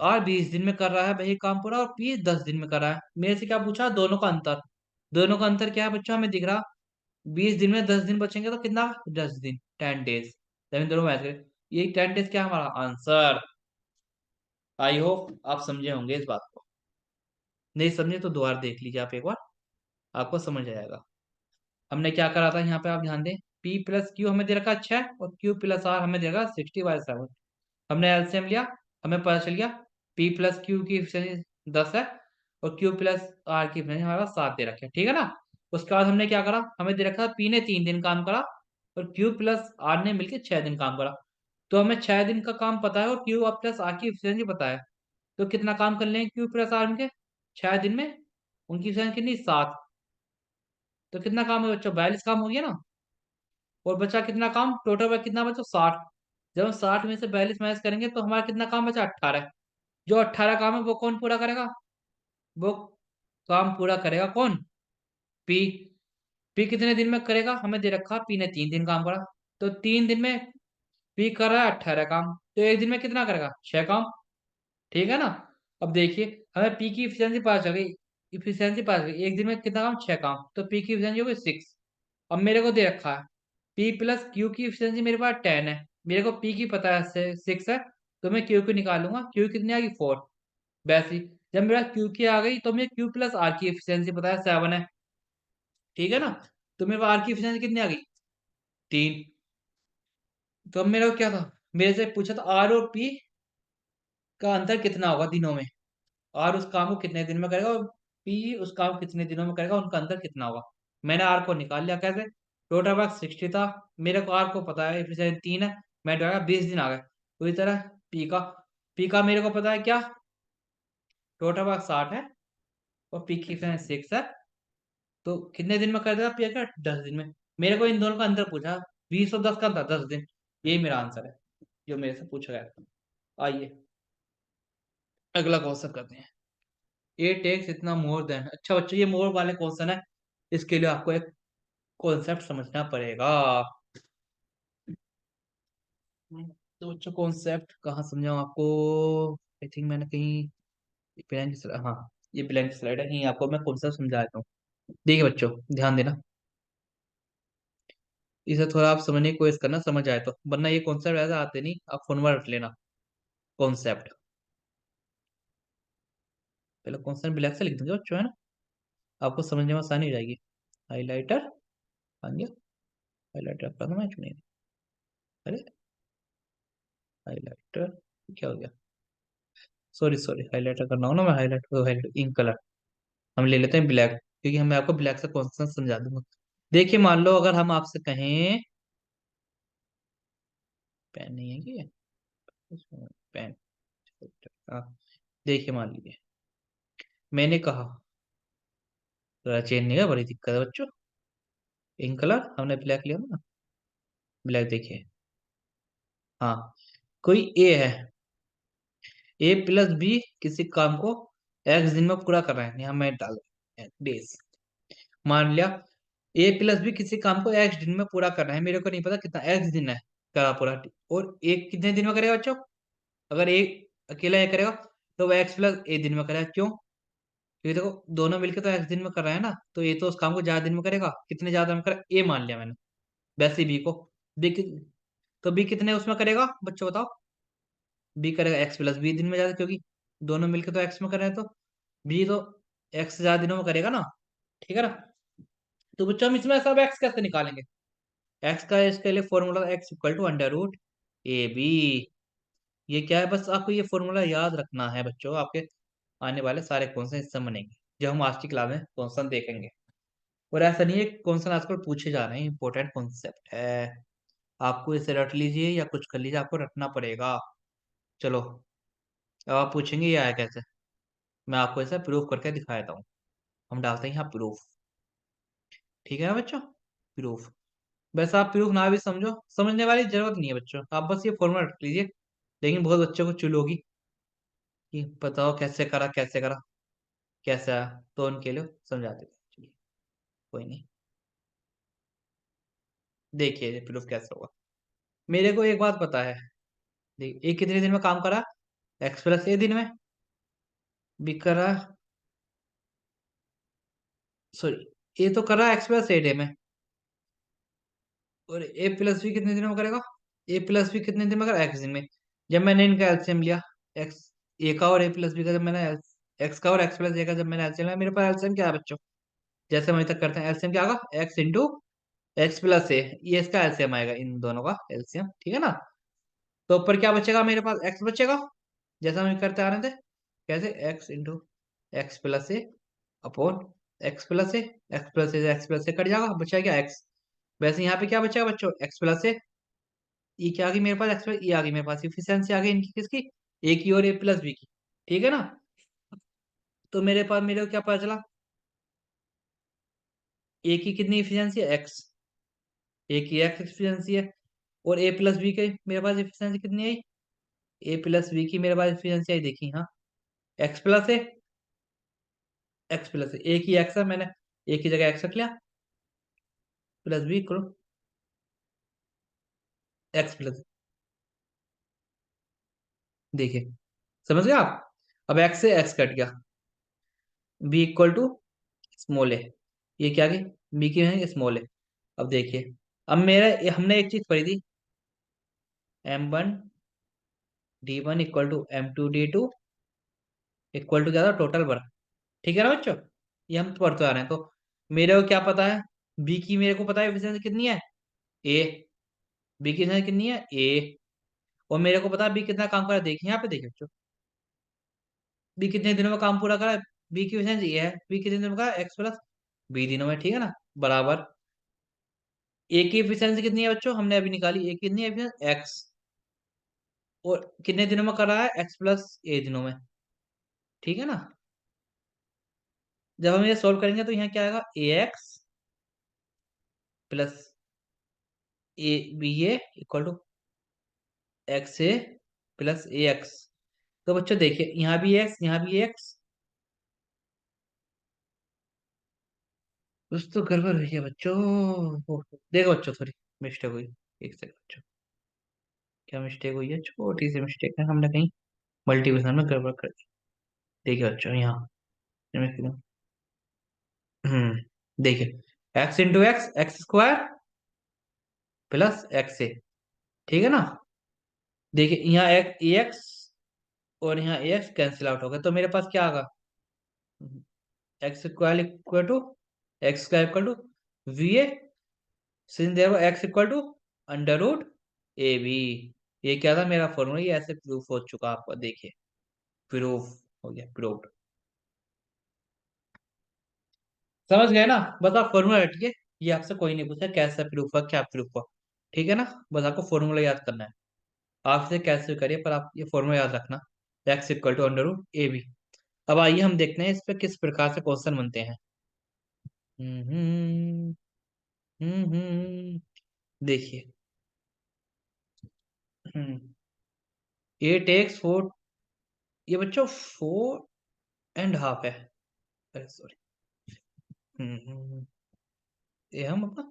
आर 20 दिन में कर रहा है वही काम पूरा, और पी 10 दिन में कर रहा है। मेरे से क्या पूछा? दोनों का अंतर। दोनों का अंतर क्या है बच्चों? हमें दिख रहा 20 दिन में 10 दिन बचेंगे तो कितना? 10 दिन, 10 डेज। जब दोनों मैच करें, ये 10 डेज क्या हमारा आंसर? आई होप आप समझे होंगे इस बात को। नहीं समझे तो दोबारा देख लीजिए आप एक बार, आपको समझ आएगा। हमने क्या करा था यहाँ पे, आप ध्यान दें। पी प्लस क्यू हमें दे रखा 6, और क्यू प्लस आर हमें दे रखा 60/7। हमने एलसीएम लिया, हमें पता चल गया पी प्लस क्यू की एफिशिएंसी 10 है, और क्यू प्लस आर की एफिशिएंसी हमारे पास 7 दे रखे हैं, ठीक है ना? उसके बाद हमने क्या करा? हमें दे रखा पी ने 3 दिन काम करा, और क्यू प्लस आर ने मिलकर 6 दिन काम करा। तो हमें 6 दिन का काम पता है, और क्यू प्लस आर की एफिशिएंसी पता है। तो कितना काम कर लेंगे क्यू प्लस आर के 6 दिन में? उनकी एफिशिएंसी कितनी? 7। तो कितना काम है बच्चों? 42 काम हो गया ना? और बचा कितना काम? टोटल वर्क कितना बचा? 60। जब हम 60 में से 42 माइनस करेंगे तो हमारा कितना काम बचा? 18। जो 18 काम है वो कौन पूरा करेगा? वो काम पूरा करेगा कौन? पी। पी कितने दिन में करेगा? हमें दे रखा पी ने 3 दिन काम करा। तो 3 दिन में पी कर रहा है 18 काम, तो एक दिन में कितना करेगा? 6 काम, ठीक है ना? अब देखिए, हमें पी की इफिशियंसी पता चल गई। इफिशियंसी पता चल गई, एक दिन में कितना काम? 6 काम, तो पी की इफिशियंसी हो गई 6। अब मेरे को दे रखा है पी प्लस क्यू की एफिशिएंसी मेरे पास 10 है। मेरे को पी की पता है 6 है, तो मैं क्यू की निकालूंगा। क्यू कितनी आ गई? 4। वैसे ही जब मेरा क्यू की आ गई तो मुझे क्यू प्लस आर की एफिशिएंसी पता है 7 है, ठीक है ना? तो मेरे पास आर की एफिशिएंसी कितनी आ गई? 3। तो अब मेरा क्या था? मेरे से पूछा था आर और पी का अंतर कितना होगा दिनों में। आर उस काम को कितने दिन में करेगा, और पी उस काम को कितने दिनों में करेगा, उनका अंतर कितना होगा। मैंने आर को निकाल लिया। कैसे? टोटल वर्क 60 था, मेरे को आर को पता है एफिशिएंसी 3 है, मैं डाला 20 दिन आ गए। उसी तरह पी का मेरे को पता है क्या? टोटल वर्क 60 है, और पी की एफिशिएंसी 6 है। तो कितने दिन में कर देगा पी का? 10 दिन में। मेरे को इन दोनों का अंतर पूछा, 20 और 10 का था 10 दिन। यही मेरा आंसर है जो मेरे से पूछा गया था। आइए अगला क्वेश्चन करते हैं। ए टेक्स इतना मोर देन, अच्छा बच्चों ये मोर वाले क्वेश्चन है, इसके लिए आपको एक कॉन्सेप्ट समझना पड़ेगा। तो बच्चों कॉन्सेप्ट कहाँ समझाऊँ आपको? आई थिंक मैंने कहीं ब्लैंक स्लाइड, हाँ ये ब्लैंक स्लाइड है, कहीं आपको मैं कॉन्सेप्ट समझा देता हूँ। देखिए बच्चों ध्यान देना, इसे थोड़ा आप समझने की कोशिश करना, समझ आए तो, वरना ये कॉन्सेप्ट ऐसे आते नहीं, आप फोन में रट लेना। कॉन्सेप्ट, पहले कॉन्सेप्ट ब्लैक से लिख दूंगा बच्चों, है ना? आपको समझने में आसानी हो जाएगी। हाइलाइटर आ गया। हाइलाइटर कर दो, मैं चुनिए। अरे हाइलाइटर क्या हो गया? सॉरी सॉरी, हाइलाइटर करना हो ना, मैं हाइलाइटर इंक कलर हम ले लेते हैं ब्लैक, क्योंकि मैं आपको ब्लैक से कौन सा समझा दूंगा। देखिए मान लो अगर हम आपसे कहें, पेन नहीं है कि पेन, हाँ, देखिए मान लीजिए मैंने कहा, चेन नहीं है, बड़ी दिक्कत है बच्चों। इंक कलर हमने ब्लैक लिया ना, ब्लैक देखिए। हाँ, कोई ए है, ए प्लस बी किसी काम को एक्स दिन में पूरा कर रहे हैं, यहाँ मैं डाल डेज, मान लिया ए प्लस बी किसी काम को एक्स दिन में पूरा कर रहे हैं, मेरे को नहीं पता कितना एक्स दिन है करा पूरा, और एक कितने दिन में करेगा बच्चों? अगर एक अकेला ये करेगा तो वो एक्स प्लस ए दिन में करेगा, क्यों? क्योंकि देखो दोनों मिलकर तो एक्स दिन में कर रहे हैं ना, तो ये तो उस काम को ज्यादा दिन में करेगा, कितने ज्यादा में करेगा, ए मान लिया मैंने। वैसे बी को, बी तो बी कितने उसमें करेगा बच्चों बताओ? बी करेगा एक्स प्लस बी दिन में ज्यादा, क्योंकि दोनों मिलकर तो एक्स में कर रहे हैं, तो बी तो एक्स ज्यादा दिनों में करेगा ना, ठीक है ना? तो बच्चों हम इसमें सब एक्स कैसे निकालेंगे? एक्स का इसके लिए formula X equal to under root A B. ये क्या है, बस आपको ये फॉर्मूला याद रखना है बच्चों, आपके आने वाले सारे क्वेश्चन इससे बनेंगे, जब हम आज की क्लास में क्वेश्चन देखेंगे। और ऐसा नहीं है क्वेश्चन आजकल पूछे जा रहे हैं, इंपॉर्टेंट कॉन्सेप्ट है, आपको इसे रट लीजिए या कुछ कर लीजिए, आपको रटना पड़ेगा। चलो, अब आप पूछेंगे ये आया कैसे, मैं आपको ऐसा प्रूफ करके दिखा देता हूँ। हम डालते हैं यहाँ प्रूफ, ठीक है ना बच्चों? प्रूफ, वैसे आप प्रूफ ना भी समझो, समझने वाली जरूरत नहीं है बच्चों, आप बस ये फॉर्मूला रख लीजिए। लेकिन बहुत बच्चों को चुल होगी कि बताओ कैसे करा, कैसे करा, कैसे आया, तो उनके लिए समझाते हैं। चलिए, कोई नहीं, देखिए ये प्रूफ कैसे होगा। मेरे को एक बात पता है, देखिए एक कितने दिन में काम करा, एक्स प्लस ए दिन में भी करा, सॉरी ए तो करा एक्स प्लस ए डे में, और ए प्लस बी कितने दिनों में करेगा? ए प्लस बी कितने दिन में करेगा? एक्स दिन में। जब मैंने इनका एलसीएम लिया, एक्स ए का और ए प्लस बी का, जब मैंने एक्स का और एक्स प्लस ए का जब मैंने एलसीएम लिया, मेरे पास एलसीएम क्या है बच्चों? जैसे हम अभी तक करते हैं, एलसीएम क्या होगा? एक्स इंटू एक्स प्लस ए, ये इसका एलसीएम आएगा, इन दोनों का एलसीएम, ठीक है ना? तो ऊपर क्या बचेगा मेरे पास? एक्स बचेगा, जैसा हम करते आ रहे थे। कैसे? X into x plus A upon x plus A, X plus A cut जाएगा, बचा क्या? एक्स। वैसे यहाँ पे क्या बचेगा बच्चों? एक्स प्लस ए, ये क्या आ गई मेरे पास? एक्स प्लस ये आ गई मेरे पास, इफिशियंसी आ गई इनकी, किसकी? ए की और ए प्लस बी की, ठीक है ना? तो मेरे पास, मेरे को क्या पता चला? ए की कितनी इफिशियंसी है? एक्स, ए की एक्स इफिशियंसी है, और ए प्लस बी के मेरे पास इफिशियंसी कितनी आई? ए प्लस बी की मेरे पास इफिशियंसी आई, देखी हाँ, x plus A, X plus ए, ए की एक्स है, मैंने ए की जगह एक्स रख लिया, प्लस बी करो एक्स प्लस, देखिए समझ गए आप? अब एक्स से एक्स कट गया, बी इक्वल टू स्मॉल ए, ये क्या गई? बी की है स्मॉल ए। अब देखिए, अब मेरा हमने एक चीज पढ़ी थी, M1 D1 equal to M2 D2 equal to क्या था? टोटल वर्क, ठीक है ना बच्चों? ये हम पढ़ते आ रहे हैं, तो मेरे को क्या पता है? बी की मेरे को पता है एफिशिएंसी कितनी है, ए, बी की एफिशिएंसी कितनी है, ए, और मेरे को पता है बी कितना काम करा, देखिए यहाँ पे देखिए बच्चों, बी कितने दिनों में काम पूरा करा, बी की एफिशिएंसी ये है, बी कितने दिनों में करा? एक्स प्लस बी दिनों में, ठीक है ना? बराबर ए की एफिशिएंसी कितनी है बच्चों? हमने अभी निकाली, ए की कितनी है? एक्स, और कितने दिनों में करा है? एक्स प्लस ए दिनों में, ठीक है ना? जब हम ये सोल्व करेंगे तो यहाँ क्या आएगा? A X plus A B A equal to X A plus A X. तो बच्चों देखिए, यहाँ भी एक्स, यहाँ भी एक्स, कुछ तो गड़बड़ हुई है बच्चों। देखो बच्चों, थोड़ी मिस्टेक हुई, एक सेकंड बच्चों, क्या मिस्टेक हुई है? छोटी सी मिस्टेक है, हमने कहीं मल्टीप्लिकेशन में गड़बड़ कर दी। देखिए बच्चों यहाँ, देखिए X into X, X square plus X A, ठीक है ना? देखिए यहाँ एक्स और यहाँ एक्स कैंसिल आउट हो गया, तो मेरे पास क्या आएगा? X square equal to X square equal to V A, since there X equal to under root A B. ये क्या था मेरा फॉर्मूला, ये ऐसे प्रूफ हो चुका आपका, देखिए प्रूफ हो गया, प्रूफ। समझ गए ना? बस आप फॉर्मूला रटिए, ये आपसे कोई नहीं पूछा कैसा प्रूफ हुआ क्या प्रूफ हुआ, ठीक है ना? बस आपको फॉर्मूला याद करना है, आप इसे कैसे भी करिए पर आप ये फॉर्मूला याद रखना, X equal to under root A B. अब आइए हम देखते हैं इस पे किस प्रकार से क्वेश्चन बनते हैं। हम्म देखिए, ए टेक्स फोर, ये बच्चों 4.5 है, अरे सॉरी, ये हम अपना,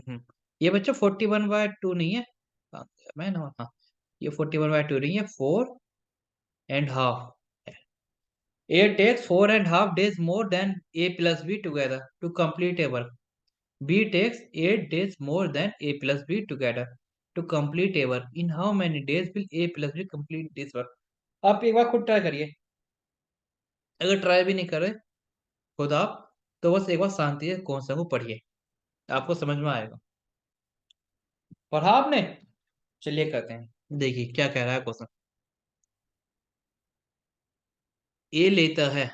हम्म, ये बच्चों 41/2 नहीं है, हाँ, मैं ना, हाँ, ये 41/2 नहीं है, 4.5 है। A takes 4.5 days more than A plus B together to complete a work. B takes 8 days more than A plus B together to complete a work. In how many days will A plus B complete this work? आप एक बार खुद ट्राई करिए, अगर ट्राई भी नहीं करे खुद आप, तो बस एक बार शांति से कौन सा को पढ़िए, आपको समझ में आएगा। पढ़ा आपने? चलिए करते हैं, देखिए क्या कह रहा है क्वेश्चन। ए लेता है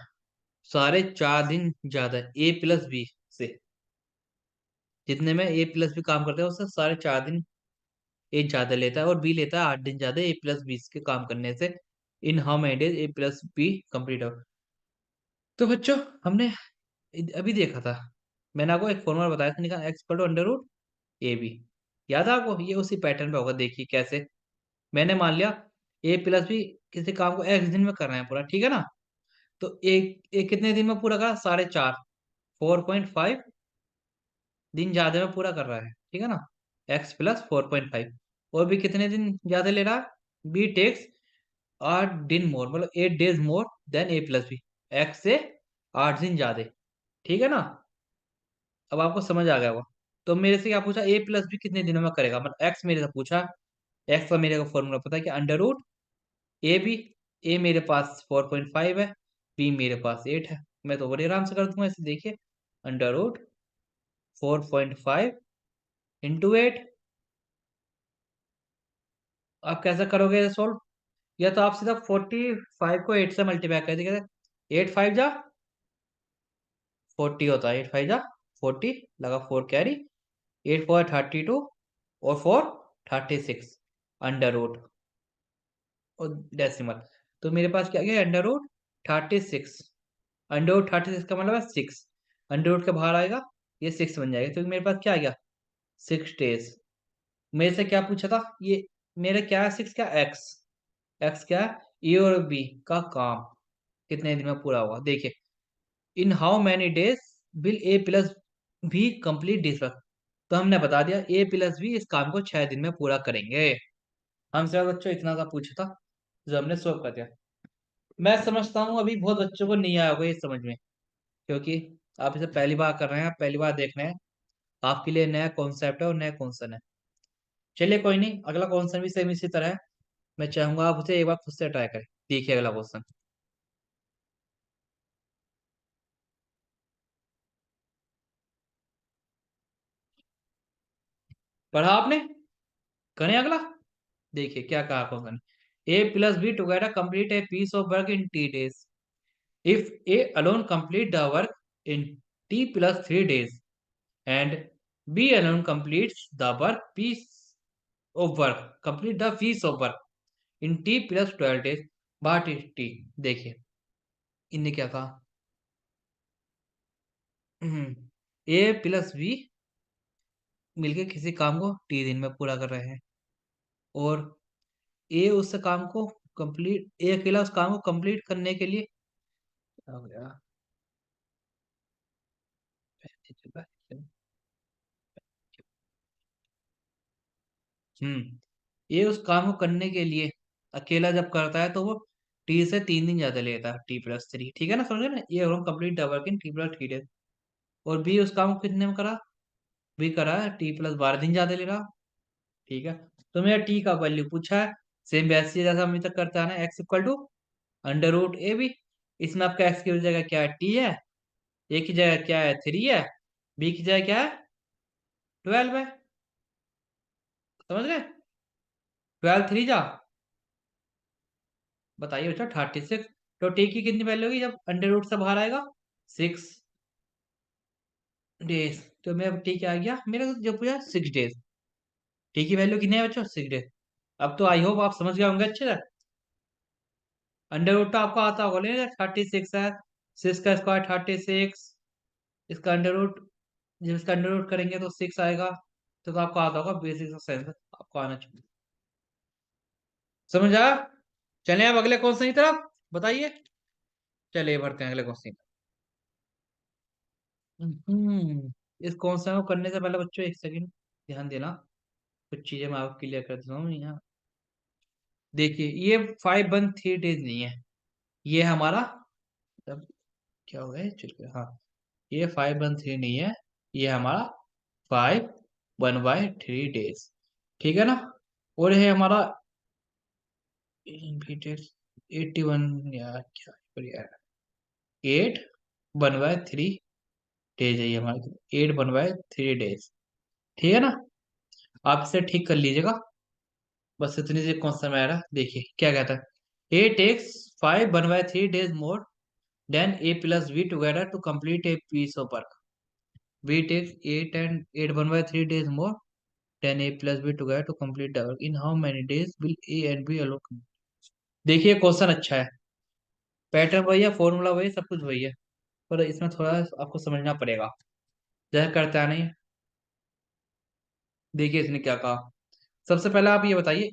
4.5 दिन ज्यादा ए प्लस बी से, जितने में ए प्लस बी काम करते हैं उससे 4.5 दिन ए ज्यादा लेता है, और बी लेता है 8 दिन ज्यादा ए प्लस बी के काम करने से। In how many days A plus B complete हो। तो बच्चों, हमने अभी देखा था, मैंने आपको एक फॉर्मूला बताया था, निकाल X equal to under root A B, याद है आपको? ये उसी पैटर्न पे होगा, देखिए कैसे। मैंने मान लिया ए प्लस बी किसी काम को एक्स दिन में करना है पूरा, ठीक है ना? तो एक कितने दिन में पूरा करा? 4.5, 4.5 दिन ज्यादा में पूरा कर रहा है, ठीक है ना? एक्स प्लस 4.5, और भी कितने दिन ज्यादा ले रहा है? बी टेक्स 8 दिन मोर, मतलब 8 days more than A plus B, x से 8 दिन ज्यादा, ठीक है ना? अब आपको समझ आ गया होगा। तो मेरे से क्या पूछा? ए प्लस बी कितने दिनों में करेगा, मतलब एक्स मेरे से पूछा, एक्स का मेरे को फॉर्मूला पता है कि अंडर रूट ए बी, ए मेरे पास 4.5 है, बी मेरे पास 8 है, मैं तो बड़े आराम से कर दूंगा इसे, देखिए अंडर रूट 4.5 × 8। आप कैसे करोगे सोल्व? या तो आप सीधा 45 को 8 से मल्टीप्लाई कर दीजिए, 8 5 जा 40 होता है, 8 5 जा 40, लगा 4 कैरी, 8 4 32, और 4 36 अंडर रूट और डेसिमल। तो मेरे पास क्या गया? अंडर रूट 36, अंडर रूट 36 का मतलब है 6, अंडर रूट के बाहर आएगा, ये 6 बन जाएगा, क्योंकि मेरे पास क्या आ गया? 6 डेज। मेरे से क्या पूछा था ये? मेरे क्या है? 6 क्या? एक्स, एक्स क्या है? ए और बी का काम कितने दिन में पूरा होगा, देखिए। In how many days will A plus B complete this work. तो हमने बता दिया ए प्लस बी इस काम को 6 दिन में पूरा करेंगे। हमसे बच्चों इतना सा पूछा था, जो हमने सोल्व कर दिया। मैं समझता हूँ अभी बहुत बच्चों को नहीं आया होगा ये समझ में, क्योंकि आप इसे पहली बार कर रहे हैं, पहली बार देख रहे हैं, आपके लिए नया कॉन्सेप्ट है और नया कॉन्सेप्ट है। चलिए कोई नहीं, अगला कॉन्सेप्ट भी सेम इसी तरह है, मैं चाहूंगा आप उसे एक बार खुद से ट्राई करें। देखिए अगला क्वेश्चन, पढ़ा आपने? करें अगला? देखिए क्या कहा question. A plus B together complete a piece of work in T days. If A alone complete the work in T+3 days and B alone completes the work piece of work, complete the piece of work in T+12 days, what is T? देखिए इनने क्या कहा, ए प्लस बी मिलके किसी काम को टी दिन में पूरा कर रहे हैं, और ए उस काम को कंप्लीट, ए अकेला उस काम को कंप्लीट करने के लिए क्या हो गया? ये उस काम को करने के लिए अकेला जब करता है तो वो टी से 3 दिन ज्यादा लेता है, T+3, ठीक है ना? समझे ना? ये हम complete the work in T+3 days। और बी उस काम को कितने में करा? बी करा है T+12 दिन ज्यादा ले रहा, ठीक है? तो मेरा टी का वैल्यू पूछा है, सेम वैसे ही जैसा हम अभी तक करता है ना, X equal to under root A B, इसमें आपका एक्स की जगह क्या है, टी है। ए की जगह क्या है, 3 है। बी की जगह क्या है, 12 है। समझ गए। 12 3 जा, बताइए बच्चा 36। तो टी की कितनी वैल्यू होगी जब अंडर रूट से बाहर आएगा, 6 डेज। तो मैं टी क्या आ गया मेरा जो पूछा 6 डेज। टी की वैल्यू कितनी है बच्चों, 6 डेज। अब तो आई होप आप समझ गए होंगे अच्छे से। अंडर रूट तो आपको आता होगा नहीं, 36 है। 6 का स्क्वायर 36। इसका अंडर रूट, जब इसका अंडर रूट करेंगे तो 6 आएगा। तो आपको आता होगा, बेसिक साइंस आपको आना चाहिए। समझ आया। चलिए अब अगले क्वेश्चन की तरफ, बताइए। चलिए बढ़ते हैं अगले क्वेश्चन। इस क्वेश्चन को करने से पहले बच्चों एक सेकंड ध्यान देना। कुछ चीजें मैं आपको क्लियर कर देता हूँ यहाँ। देखिए ये 5 1 3 डेज नहीं है, ये हमारा, तब क्या हो गया, चल गया हाँ। ये 5 1 3 नहीं है, ये हमारा 5 1/3 डेज। ठीक है ना। और ये हमारा 81, यार क्या यार, 8 1/3 डेज है ये हमारे, 8 1/3 डेज। ठीक है ना। आप इसे ठीक कर लीजिएगा। बस इतनी सी कौन सा मैटर है, देखिए क्या कहता है। A takes 5 1/3 days more than A plus B together to complete a piece of work. B takes 8 1/3 days more than A plus B together to complete the work in how many days will A and B alone. देखिए क्वेश्चन अच्छा है, पैटर्न वही है, फॉर्मूला वही है, सब कुछ वही है। पर इसमें थोड़ा आपको समझना पड़ेगा, जैसे करता नहीं। देखिए इसने क्या कहा। सबसे पहले आप ये बताइए,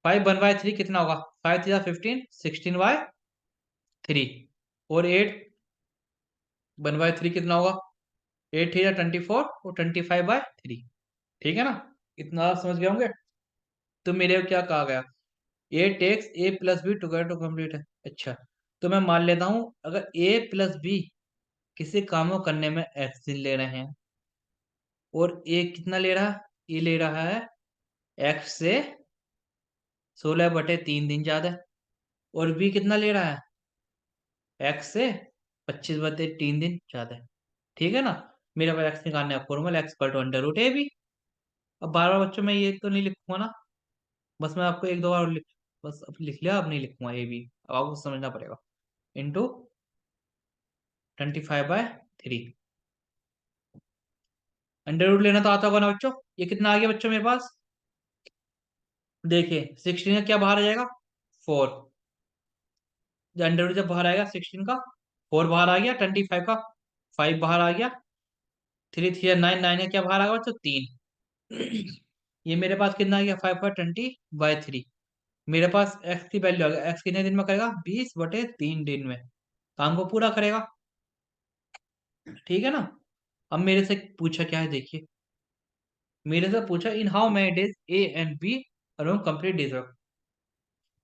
5 1/3 कितना होगा, 5 3 15, 16/3। और 8 1/3 कितना होगा, 8 3 24 और 25/3। ठीक है ना। इतना आप समझ गए होंगे। तो मेरे को क्या कहा गया, A takes A plus B together to complete है। अच्छा, तो मैं मान लेता हूं अगर ए प्लस बी किसी काम को करने में एक्स दिन ले रहे हैं, और ए कितना ले रहा है, ये ले रहा है एक्स से 16/3 दिन ज्यादा। और बी कितना ले रहा है, एक्स से 25/3 दिन ज्यादा। ठीक है ना। मेरे पास एक्स निकालने का formula, X equal to under root A B. अब बार बार बच्चों मैं ये तो नहीं लिखूंगा ना, बस मैं आपको एक दो बार बस अब लिख लिया, अब नहीं लिखूंगा ये भी, अब आपको समझना पड़ेगा। इंटू 25/3। अंडर रूट लेना तो आता होगा ना बच्चों। ये कितना आ गया बच्चों मेरे पास, देखिए 16 का क्या बाहर आ जाएगा, 4। अंडर रूट जब बाहर आएगा 16 का, 4 बाहर आ गया, 25 का 5 बाहर आ गया, 3 3 9 9 का क्या बाहर आ गया बच्चों, 3। ये मेरे पास कितना आ गया, 5/20/3। मेरे पास एक्स की वैल्यू आ गया, एक्स कितने दिन में करेगा, 20/3 दिन में काम को पूरा करेगा। ठीक है ना। अब मेरे से पूछा क्या है, देखिए मेरे से पूछा in how many days A and be around complete days work.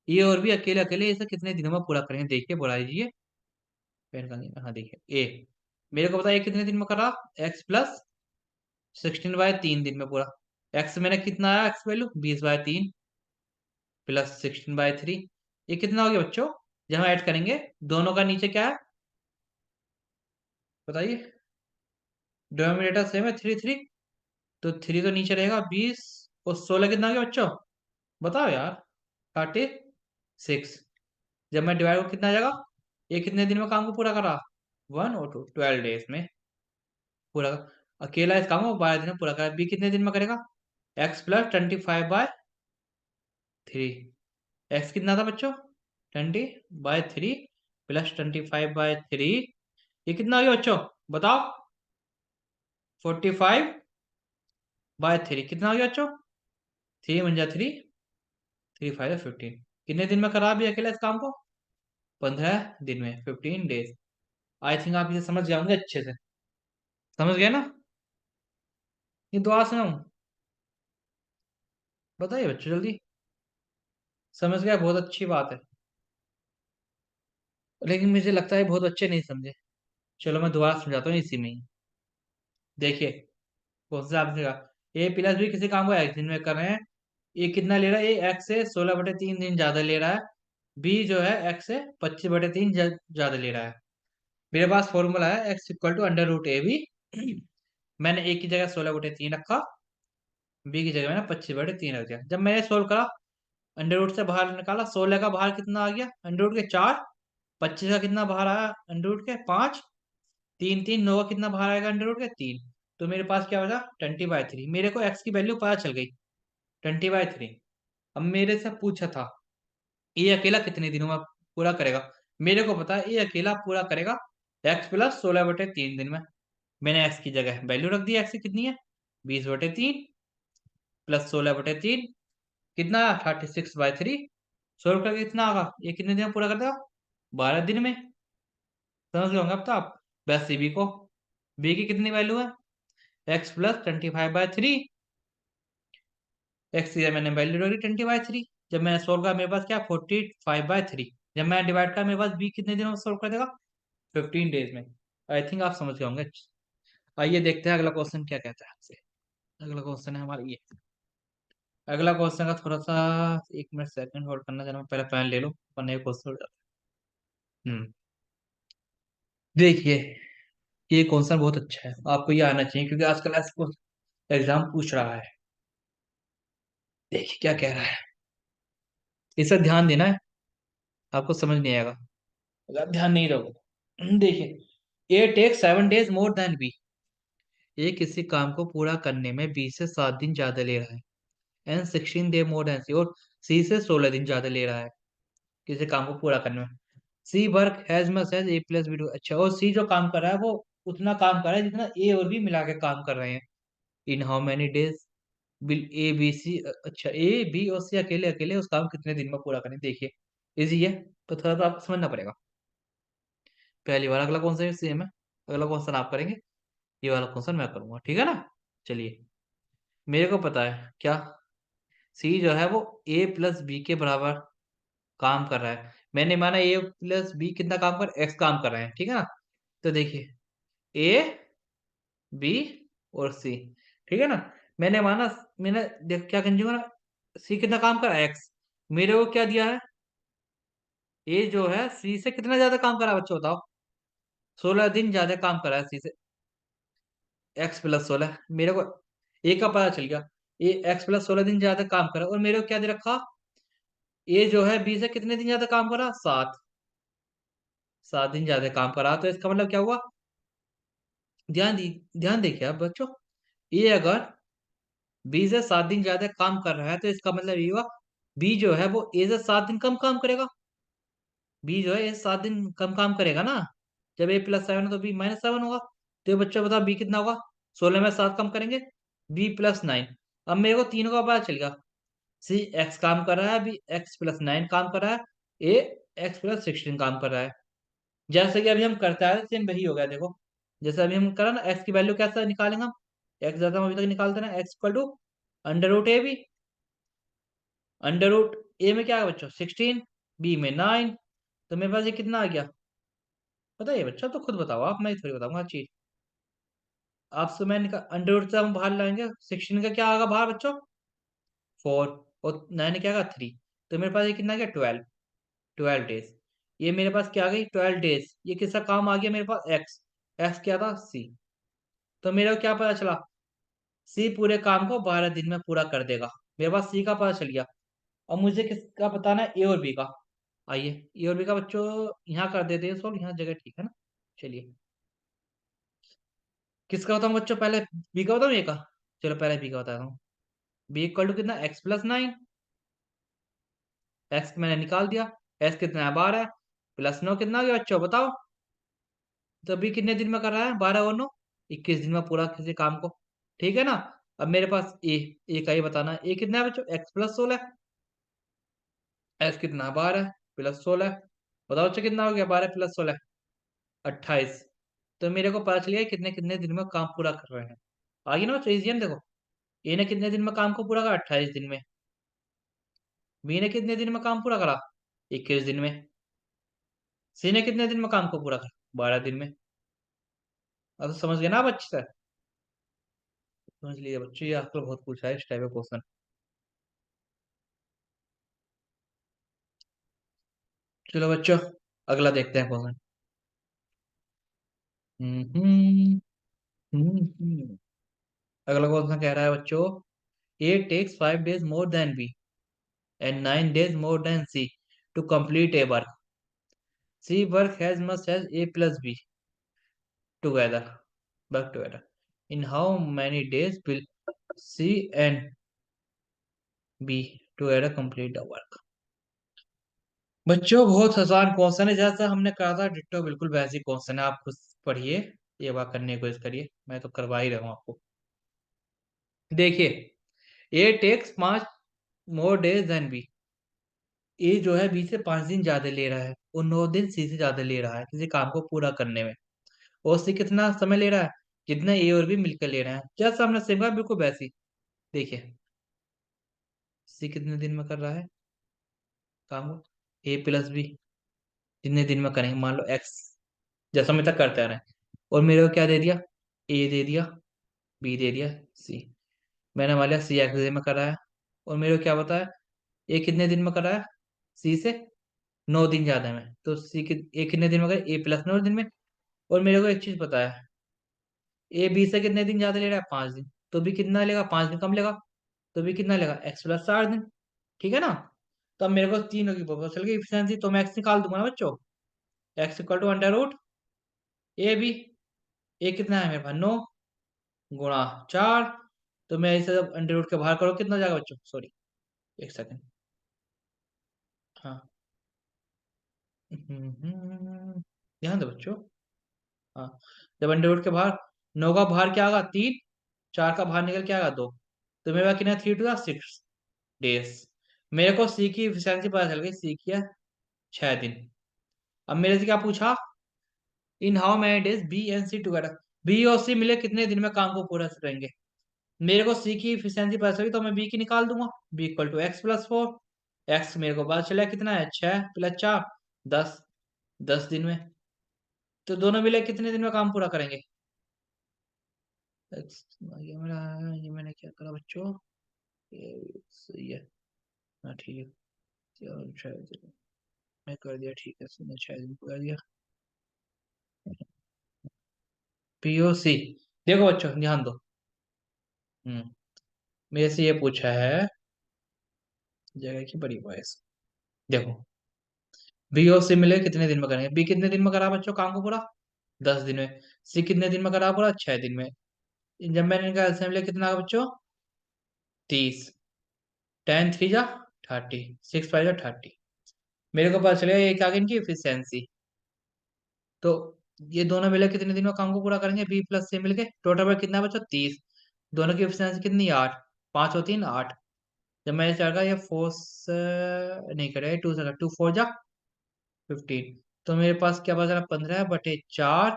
ये और भी अकेले अकेले इसे कितने दिनों में पूरा करेंगे, देखिए बढ़ा दीजिए। पेन का, हाँ देखिए ए, मेरे को बताइए कितने दिन में करा, x + 16/3 दिन में पूरा। एक्स मैंने कितना आया, एक्स वैल्यू 20/3 प्लस 16/3। ये कितना हो गया बच्चों, जब हम ऐड करेंगे दोनों का नीचे क्या है, बताइए। डिनोमिनेटर सेम है, 3 3। तो 3 तो नीचे रहेगा, 20 और 16 कितना हो गया बच्चों, बताओ यार, 36। जब मैं डिवाइड को कितना आ जाएगा, ये कितने दिन में काम को पूरा करा, 1 और 2 12 डेज में पूरा। अकेला इस काम को 12 दिन में पूरा करा। बी कितने दिन में करेगा, x + 25/3। एक्स कितना था बच्चों, 20/3 प्लस 25/3। ये कितना हो गया बच्चों, बताओ, 45/3। कितना हो गया बच्चों, 3 × 3 3 5 15। कितने दिन में करा भी अकेला इस काम को, 15 दिन में, 15 डेज। आई थिंक आप इसे समझ जाओगे अच्छे से। समझ गए ना। ये दुआ सुनाऊं, बताइए बच्चों जल्दी। समझ गया, बहुत अच्छी बात है। लेकिन मुझे लगता है बहुत अच्छे नहीं समझे। चलो मैं दोबारा समझाता हूँ इसी में ही। देखिए कौन सा आपने कहा, ए प्लस बी किसी काम को एक्स दिन में कर रहे हैं। ये कितना ले रहा है, ये एक्स से 16/3 दिन ज्यादा ले रहा है। बी जो है एक्स से 25/3 ज्यादा ले रहा है। मेरे पास फॉर्मूला है X equal to under root A B. मैंने ए की जगह 16/3 रखा, बी की जगह मैंने 25/3 रख दिया। जब मैंने सोल्व करा, अंडर रूट से बाहर निकाला, 16 का बाहर कितना आ गया अंडर रूट के 4, 25 का कितना बाहर आया अंडर रूट के 5, 3 3 9 का कितना बाहर आएगा अंडर रूट के 3। तो मेरे पास क्या बचा 20/3। मेरे को एक्स की वैल्यू पता चल गई 20/3। अब मेरे से पूछा था ये अकेला कितने दिनों में पूरा करेगा। मेरे को पता है ये अकेला पूरा करेगा एक्स प्लस 16/3 दिन में। मैंने एक्स की जगह वैल्यू रख दी, एक्स की कितनी है 20/3 प्लस 16/3 कितना 36/3। 16 का कितना आगा, ये कितने दिन में पूरा कर देगा 12 दिन में। समझ गए होंगे अब तो आप। बस बी को, बी की कितनी वैल्यू है एक्स प्लस 25/3। एक्स की मैंने वैल्यू रखी 20/3। जब मैंने सोल्व किया मेरे पास क्या 45/3। जब मैं डिवाइड किया मेरे पास बी कितने दिनों में सोल्व कर देगा 15 डेज में। आई थिंक आप समझ गए होंगे। आइए देखते हैं अगला क्वेश्चन क्या कहता है आपसे। अगला क्वेश्चन है हमारा ये। अगला क्वेश्चन का थोड़ा सा 1 मिनट सेकंड होल्ड करना जरा, मैं पहले पेन ले लूं वरना ये क्वेश्चन हो जाता है। देखिए ये क्वेश्चन बहुत अच्छा है, आपको ये आना चाहिए क्योंकि आजकल ऐसे एग्जाम पूछ रहा है। देखिए क्या कह रहा है, इसे ध्यान देना है, आपको समझ नहीं आएगा अगर आप ध्यान नहीं दोगे तो। देखिए A take 7 days more than B. ये किसी काम को पूरा करने में बी से 7 दिन ज्यादा ले रहा है। एन 16 डे मोर देन सी, और सी से 16 दिन ज्यादा ले रहा है किसी काम को पूरा करने में। C work has much as A plus B too. अच्छा, और सी जो काम कर रहा है वो उतना काम कर रहा है जितना ए और बी मिला के काम कर रहे हैं। In how many days will A B C. अच्छा, ए बी और सी अकेले अकेले उस काम कितने दिन में पूरा करें। देखिए इजी है, तो थोड़ा तो आपको समझना पड़ेगा। पहली बार अगला कौन सा सेम है, अगला क्वेश्चन आप करेंगे, ये वाला क्वेश्चन मैं करूंगा, ठीक है ना। चलिए, मेरे को पता है क्या, सी जो है वो ए प्लस बी के बराबर काम कर रहा है। मैंने माना ए प्लस बी कितना काम कर एक्स काम कर रहे हैं, ठीक है ना। तो देखिए ए बी और सी, ठीक है ना। मैंने माना, मैंने देख क्या कंज्यूमर, सी कितना काम कर रहा है एक्स। मेरे को क्या दिया है, ए जो है सी से कितना ज्यादा काम कर रहा है बच्चों बताओ, 16 दिन ज्यादा काम कर रहा है सी से। एक्स प्लस 16 मेरे को ए का पता चल गया, ए एक्स प्लस 16 दिन ज्यादा काम कर रहा है। और मेरे को क्या दे रखा, ए जो है बी से कितने दिन ज्यादा काम कर रहा 7, 7 दिन ज्यादा काम कर रहा। तो इसका मतलब क्या हुआ, ध्यान दी, ध्यान देखिए आप बच्चों, ए अगर बी से 7 दिन ज्यादा काम कर रहा है तो इसका मतलब ये हुआ बी जो है वो ए से 7 दिन कम काम करेगा। बी जो है ए से 7 दिन कम काम करेगा ना। जब ए प्लस 7 है तो बी -7 होगा। तो ये बच्चा बताओ बी कितना होगा, 16 में 7 कम करेंगे, बी +9। अब मेरे को तीनों का पता चल गया, सी एक्स काम कर रहा है, बी x+9 काम कर रहा है, ए x+16 काम कर रहा है। जैसे कि अभी हम करते हैं सेम वही हो गया देखो। जैसे अभी हम करा ना, एक्स की वैल्यू कैसे निकालेंगे हम, एक्स ज्यादा हम अभी तक निकालते ना, X equal to under root A B. Under root A में क्या है बच्चों 16, बी में 9। तो मेरे पास ये कितना आ गया बताइए बच्चा, तो खुद बताओ आप, मैं थोड़ी बताऊंगा हर चीज आपसे। मैं अंडर रूट से हम बाहर लाएंगे, 16 का क्या आएगा बाहर बच्चों 4, और 9 क्या आएगा 3। तो मेरे पास ये कितना आ गया 12, 12 डेज। ये मेरे पास क्या आ गई 12 डेज। ये किसका काम आ गया मेरे पास एक्स, एक्स क्या था सी। तो मेरे को क्या पता चला, सी पूरे काम को 12 दिन में पूरा कर देगा। मेरे पास सी का पता चल गया। अब मुझे किसका बताना है, ए और बी का। आइए ए और बी का बच्चों यहाँ कर देते हैं सॉल्व, यहाँ जगह ठीक है ना। चलिए किसका बताऊँ बच्चों, पहले बी का बताऊँ ए का। चलो पहले बी का बताता हूँ। बी इक्वल टू कितना x+9। एक्स मैंने निकाल दिया, एक्स कितना है 12, +9 कितना आ गया बच्चों बताओ। तो अभी कितने दिन में कर रहा है 12 और 9, 21 दिन में पूरा किसी काम को, ठीक है ना। अब मेरे पास ए का ही बताना है, ए कितना है बच्चों x+16, एक्स कितना है 12 +16। बताओ बच्चों कितना हो गया 12 + 16 28। तो मेरे को पता चल गया कितने कितने दिन में काम पूरा कर रहे हैं। आगे ना बच्चों इजी है ना, देखो ए ने कितने दिन में काम को पूरा करा 28 दिन में, बी ने कितने दिन में काम पूरा करा 21 दिन में, सी ने कितने दिन में काम को पूरा करा 12 दिन में। अब तो समझ गए ना आप अच्छे से, समझ लीजिए बच्चों, ये आपको बहुत पूछा है इस टाइप का क्वेश्चन। चलो बच्चों, अगला देखते हैं क्वेश्चन। हम्म अगला क्वेश्चन कह रहा है बच्चों, A takes 5 days more than B and 9 days more than C to complete a work. C work as much as A plus B together, work together. In how many days will C and B together complete the work? बच्चों बहुत आसान क्वेश्चन है, जैसा हमने कहा था डिट्टो बिल्कुल वैसी क्वेश्चन है। आप खुद पढ़िए, ये बात करने की कोशिश करिए, मैं तो करवा ही रहा हूँ आपको। देखिए, A takes 5 more days than B. A जो है बी से 5 दिन ज्यादा ले रहा है और 9 दिन सी से ज्यादा ले रहा है किसी काम को पूरा करने में। और सी कितना समय ले रहा है, जितना ए और बी मिलकर ले रहे हैं। जैसा हमने सेम कहा बिल्कुल वैसी। देखिए, सी कितने दिन में कर रहा है काम को, ए प्लस बी जितने दिन में करेंगे, मान लो एक्स, जैसा हम तक करते आ रहे हैं। और मेरे को क्या दे दिया, ए दे दिया, बी दे दिया, सी। मैंने मान लिया सी एक्स में कर रहा है। और मेरे को क्या बताया, ए कितने दिन में कर रहा है, सी से 9 दिन ज्यादा में। तो ए कितने दिन में करे, ए प्लस 9 दिन में। और मेरे को एक चीज पता है, ए बी से कितने दिन ज्यादा ले रहा है, 5 दिन। तो भी कितना लेगा, 5 दिन कम लेगा। तो भी कितना लेगा, एक्स प्लस 4 दिन। ठीक है ना। तो अब मेरे को तीनों की पता चल गई इफिशियंसी, तो मैं एक्स निकाल दूंगा ना बच्चों। X equal to under root A B. A कितना है मेरे पास, 9 गुणा 4। तो मैं इसे जब अंडर रूट के बाहर करो कितना जाएगा बच्चों, सॉरी, एक सेकंड। हाँ, ध्यान दो बच्चों। हाँ, जब अंडर रूट के बाहर, 9 का बाहर क्या आगा, 3। 4 का बाहर निकल के आएगा, 2। तो मेरे पास कितना, 3 to the 6 days। मेरे को सी की इफिशियंसी पता चल गई, सी की है 6 दिन। अब मेरे से क्या पूछा, in how many days B and C together, B और सी मिले कितने दिन में काम को पूरा करेंगे। मेरे को सी की इफिशियंसी पता चली तो मैं बी की निकाल दूंगा। B equal to X plus 4। X मेरे को पता चला कितना है, 6 + 4 10। 10 दिन में। तो दोनों मिले कितने दिन में काम पूरा करेंगे। ये मैंने क्या करा बच्चों, ये सही है। हाँ ठीक है, चलो 6 दिन मैं कर दिया, ठीक है, मैंने 6 दिन कर दिया। पीओसी, देखो बच्चों ध्यान दो। हम्म मेरे से ये पूछा है, जगह की बड़ी वॉइस। देखो, बी और सी मिले कितने दिन में करेंगे, बी कितने दिन में करा बच्चों काम को पूरा, 10 दिन में। सी कितने दिन में करा पूरा, 6 दिन में। जब मैंने इनका एलसीएम लिया कितना आया बच्चों, 30। 10 3 जा 30, 6 5 जा 30। मेरे को पता चलेगा एक आ गई इनकी एफिशिएंसी। तो ये दोनों मिले कितने दिन में काम को पूरा करेंगे, बी प्लस सी मिलके टोटल में कितना बचा, 30। दोनों की एफिशिएंसी कितनी, 8। 5 और 3 8। जब मैं चार का ये फोर्स नहीं करे, 2 से 2 4 जा 15। तो मेरे पास क्या बचा, 15/4।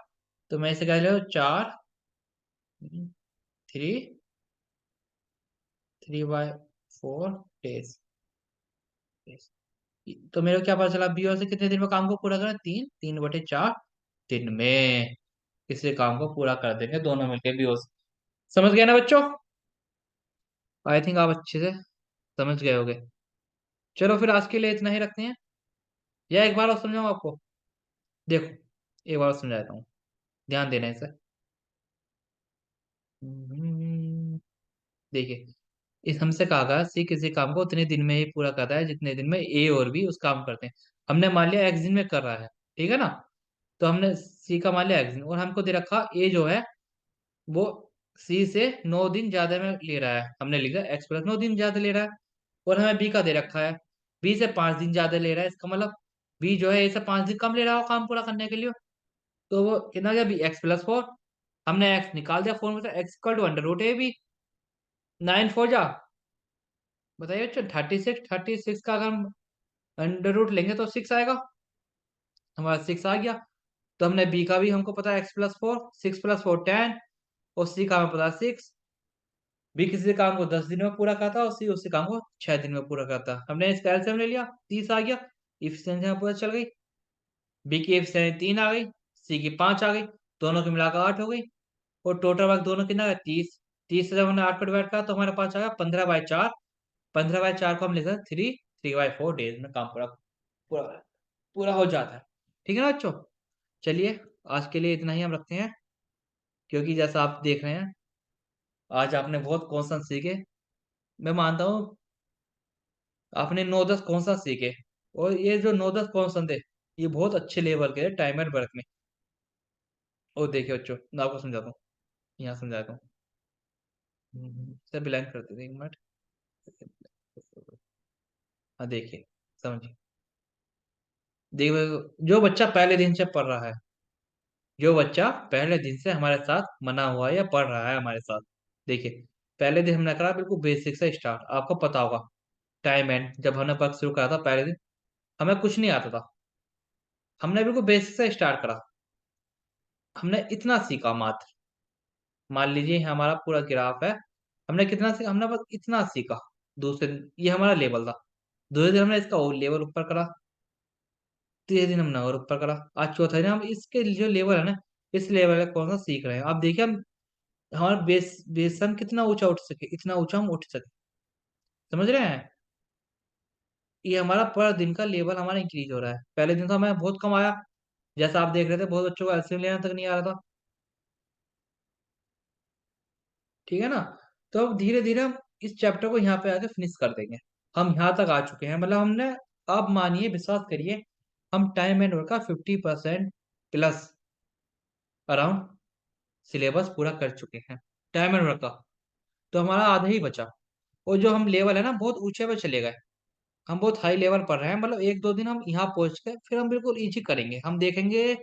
तो मैं इसे कह लो 4 3 3/4 डेज। तो मेरे को क्या पता चला, बी और से कितने दिन में काम को पूरा करना, 3 3/4 दिन में इसी काम को पूरा कर देंगे दोनों मिलकर, बी और से। समझ गए ना बच्चों। आई थिंक आप अच्छे से समझ गए होगे। चलो फिर आज के लिए इतना ही रखते हैं, या एक बार और समझाऊँ आपको। देखो, एक बार और समझाता हूँ, ध्यान देना इसे। देखिए, इस हमसे कहा गया सी किसी काम को उतने दिन में ही पूरा करता है जितने दिन में ए और बी उस काम करते हैं। हमने मान लिया एक्स दिन में कर रहा है, ठीक है ना। तो हमने सी का मान लिया एक्स दिन, और हमको दे रखा ए जो है वो सी से 9 दिन ज्यादा में ले रहा है। हमने लिखा एक्स प्लस 9 दिन ज्यादा ले रहा है। और हमें बी का दे रखा है, बी से 5 दिन ज्यादा ले रहा है। इसका मतलब बी जो है ए से 5 दिन कम ले रहा हो काम पूरा करने के लिए। तो वो कितना गया, बी एक्स प्लस 4। हमने एक्स निकाल दिया फॉर्मूला से, X equal to under root A B. 9 4 जा, बताइए बच्चों, 36। 36 का अगर हम अंडर रूट लेंगे तो 6 आएगा। हमारा 6 आ गया। तो हमने बी का भी हमको पता है x+4, 6+4 10। और सी का हमें पता है 6। बी किसी काम को 10 दिन में पूरा करता है और सी उसी काम को 6 दिन में पूरा करता है। हमने इसका एलसीएम ले लिया, 30 आ गया। इफिशियंसी हमें पता चल गई, बी की एफिशिएंसी 3 आ गई, सी की 5 आ गई। दोनों की मिलाकर 8 हो गई। और टोटल वर्क दोनों कितना है, 30। 30 से जब हमने 8 पर डिवाइड करा तो हमारे पास आ गया 15/4। 15/4 को हम लिख सकते 3 3/4 डेज में काम पूरा पूरा। पूरा हो जाता है। ठीक है ना बच्चों? चलिए, आज के लिए इतना ही हम रखते हैं, क्योंकि जैसा आप देख रहे हैं आज आपने बहुत क्वेश्चन सीखे। मैं मानता हूँ आपने 9-10 क्वेश्चन सीखे, और ये जो 9-10 क्वेश्चन थे ये बहुत अच्छे लेवल के टाइम एंड वर्क में। और देखिए बच्चों, मैं आपको समझाता हूँ, यहाँ समझाता हूँ। सर बिलोंग करते थे, एक मिनट। हाँ देखिए, समझिए। देखो, जो बच्चा पहले दिन से पढ़ रहा है, जो बच्चा पहले दिन से हमारे साथ मना हुआ है या पढ़ रहा है हमारे साथ, देखिए, पहले दिन हमने करा बिल्कुल बेसिक से स्टार्ट, आपको पता होगा। टाइम एंड जब हमने पढ़ शुरू करा था पहले दिन, हमें कुछ नहीं आता था। हमने बिल्कुल बेसिक से स्टार्ट करा, हमने इतना सीखा मात्र। मान लीजिए हमारा पूरा ग्राफ है, हमने कितना सीखा, हमने बस इतना सीखा। दूसरे दिन ये हमारा लेवल था, दूसरे दिन हमने इसका और लेवल ऊपर करा, तीसरे दिन हमने और ऊपर करा, आज चौथा दिन हम इसके जो लेवल है ना, इस लेवल का कौन सा सीख रहे हैं। अब देखिए हम, हमारा बेस हम कितना ऊंचा उठ सके, इतना ऊंचा हम उठ सके। समझ रहे हैं? ये हमारा पर दिन का लेवल हमारा इंक्रीज हो रहा है। पहले दिन तो हमें बहुत कम आया, जैसा आप देख रहे थे बहुत बच्चों को एलसीएम लेना तक नहीं आ रहा था। ठीक है ना? तो अब धीरे धीरे हम इस चैप्टर को यहाँ पे आके फिनिश कर देंगे। हम यहाँ तक आ चुके हैं, मतलब हमने, आप मानिए, विश्वास करिए, हम टाइम एंड वर्क का 50% प्लस अराउंड सिलेबस पूरा कर चुके हैं, टाइम एंड वर्क का। तो हमारा आधा ही बचा। और जो हम लेवल है ना, बहुत ऊंचे पे चले गए, हम बहुत हाई लेवल पर रहे हैं। मतलब 1-2 दिन हम यहाँ पहुंच गए, फिर हम बिल्कुल इजी करेंगे, हम देखेंगे।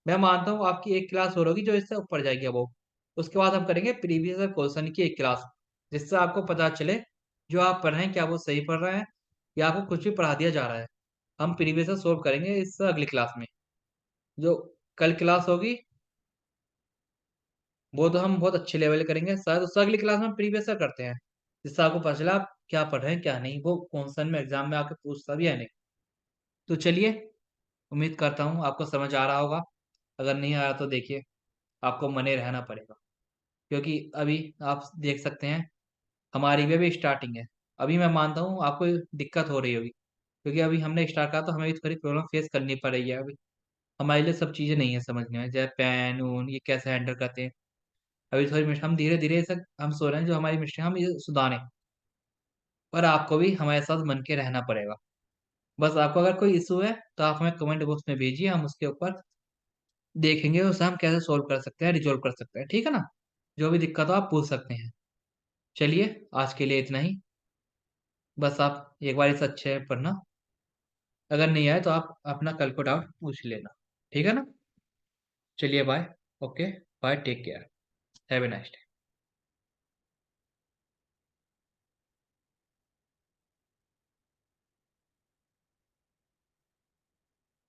मैं मानता हूँ आपकी एक क्लास और होगी जो इससे ऊपर जाएगी अब वो। उसके बाद हम करेंगे प्रीवियस क्वेश्चन की एक क्लास, जिससे आपको पता चले जो आप पढ़ रहे हैं क्या वो सही पढ़ रहे हैं, या आपको कुछ भी पढ़ा दिया जा रहा है। हम प्रीवियस सोल्व करेंगे इस अगली क्लास में। जो कल क्लास होगी वो तो हम बहुत अच्छे लेवल करेंगे, शायद उससे अगली क्लास में प्रीवियस करते हैं, जिससे आपको पता चला आप क्या पढ़ रहे हैं क्या नहीं, वो क्वेश्चन में एग्जाम में आके पूछता भी है नहीं। तो चलिए, उम्मीद करता हूँ आपको समझ आ रहा होगा। अगर नहीं आ रहा तो देखिए, आपको मने रहना पड़ेगा, क्योंकि अभी आप देख सकते हैं हमारी भी अभी स्टार्टिंग है। अभी मैं मानता हूँ आपको दिक्कत हो रही होगी, क्योंकि अभी हमने स्टार्ट करा तो हमें भी थोड़ी प्रॉब्लम फेस करनी पड़ रही है अभी। हमारे लिए सब चीज़ें नहीं है समझने में, जैसे पेन ऊन ये कैसे हैंडल करते हैं। अभी थोड़ी हम धीरे धीरे से हम सो रहे हैं, जो हमारी मिस्टेक हम ये सुधारें। पर आपको भी हमारे साथ मन के रहना पड़ेगा। बस आपको अगर कोई इशू है तो आप हमें कमेंट बॉक्स में भेजिए, हम उसके ऊपर देखेंगे उसे हम कैसे सोल्व कर सकते हैं, रिजोल्व कर सकते हैं। ठीक है ना? जो भी दिक्कत हो आप पूछ सकते हैं। चलिए, आज के लिए इतना ही। बस आप एक बार इसे अच्छे से पढ़ना, अगर नहीं आए तो आप अपना कल को डाउट पूछ लेना। ठीक है ना? चलिए bye. Okay, bye, take care, have a nice day.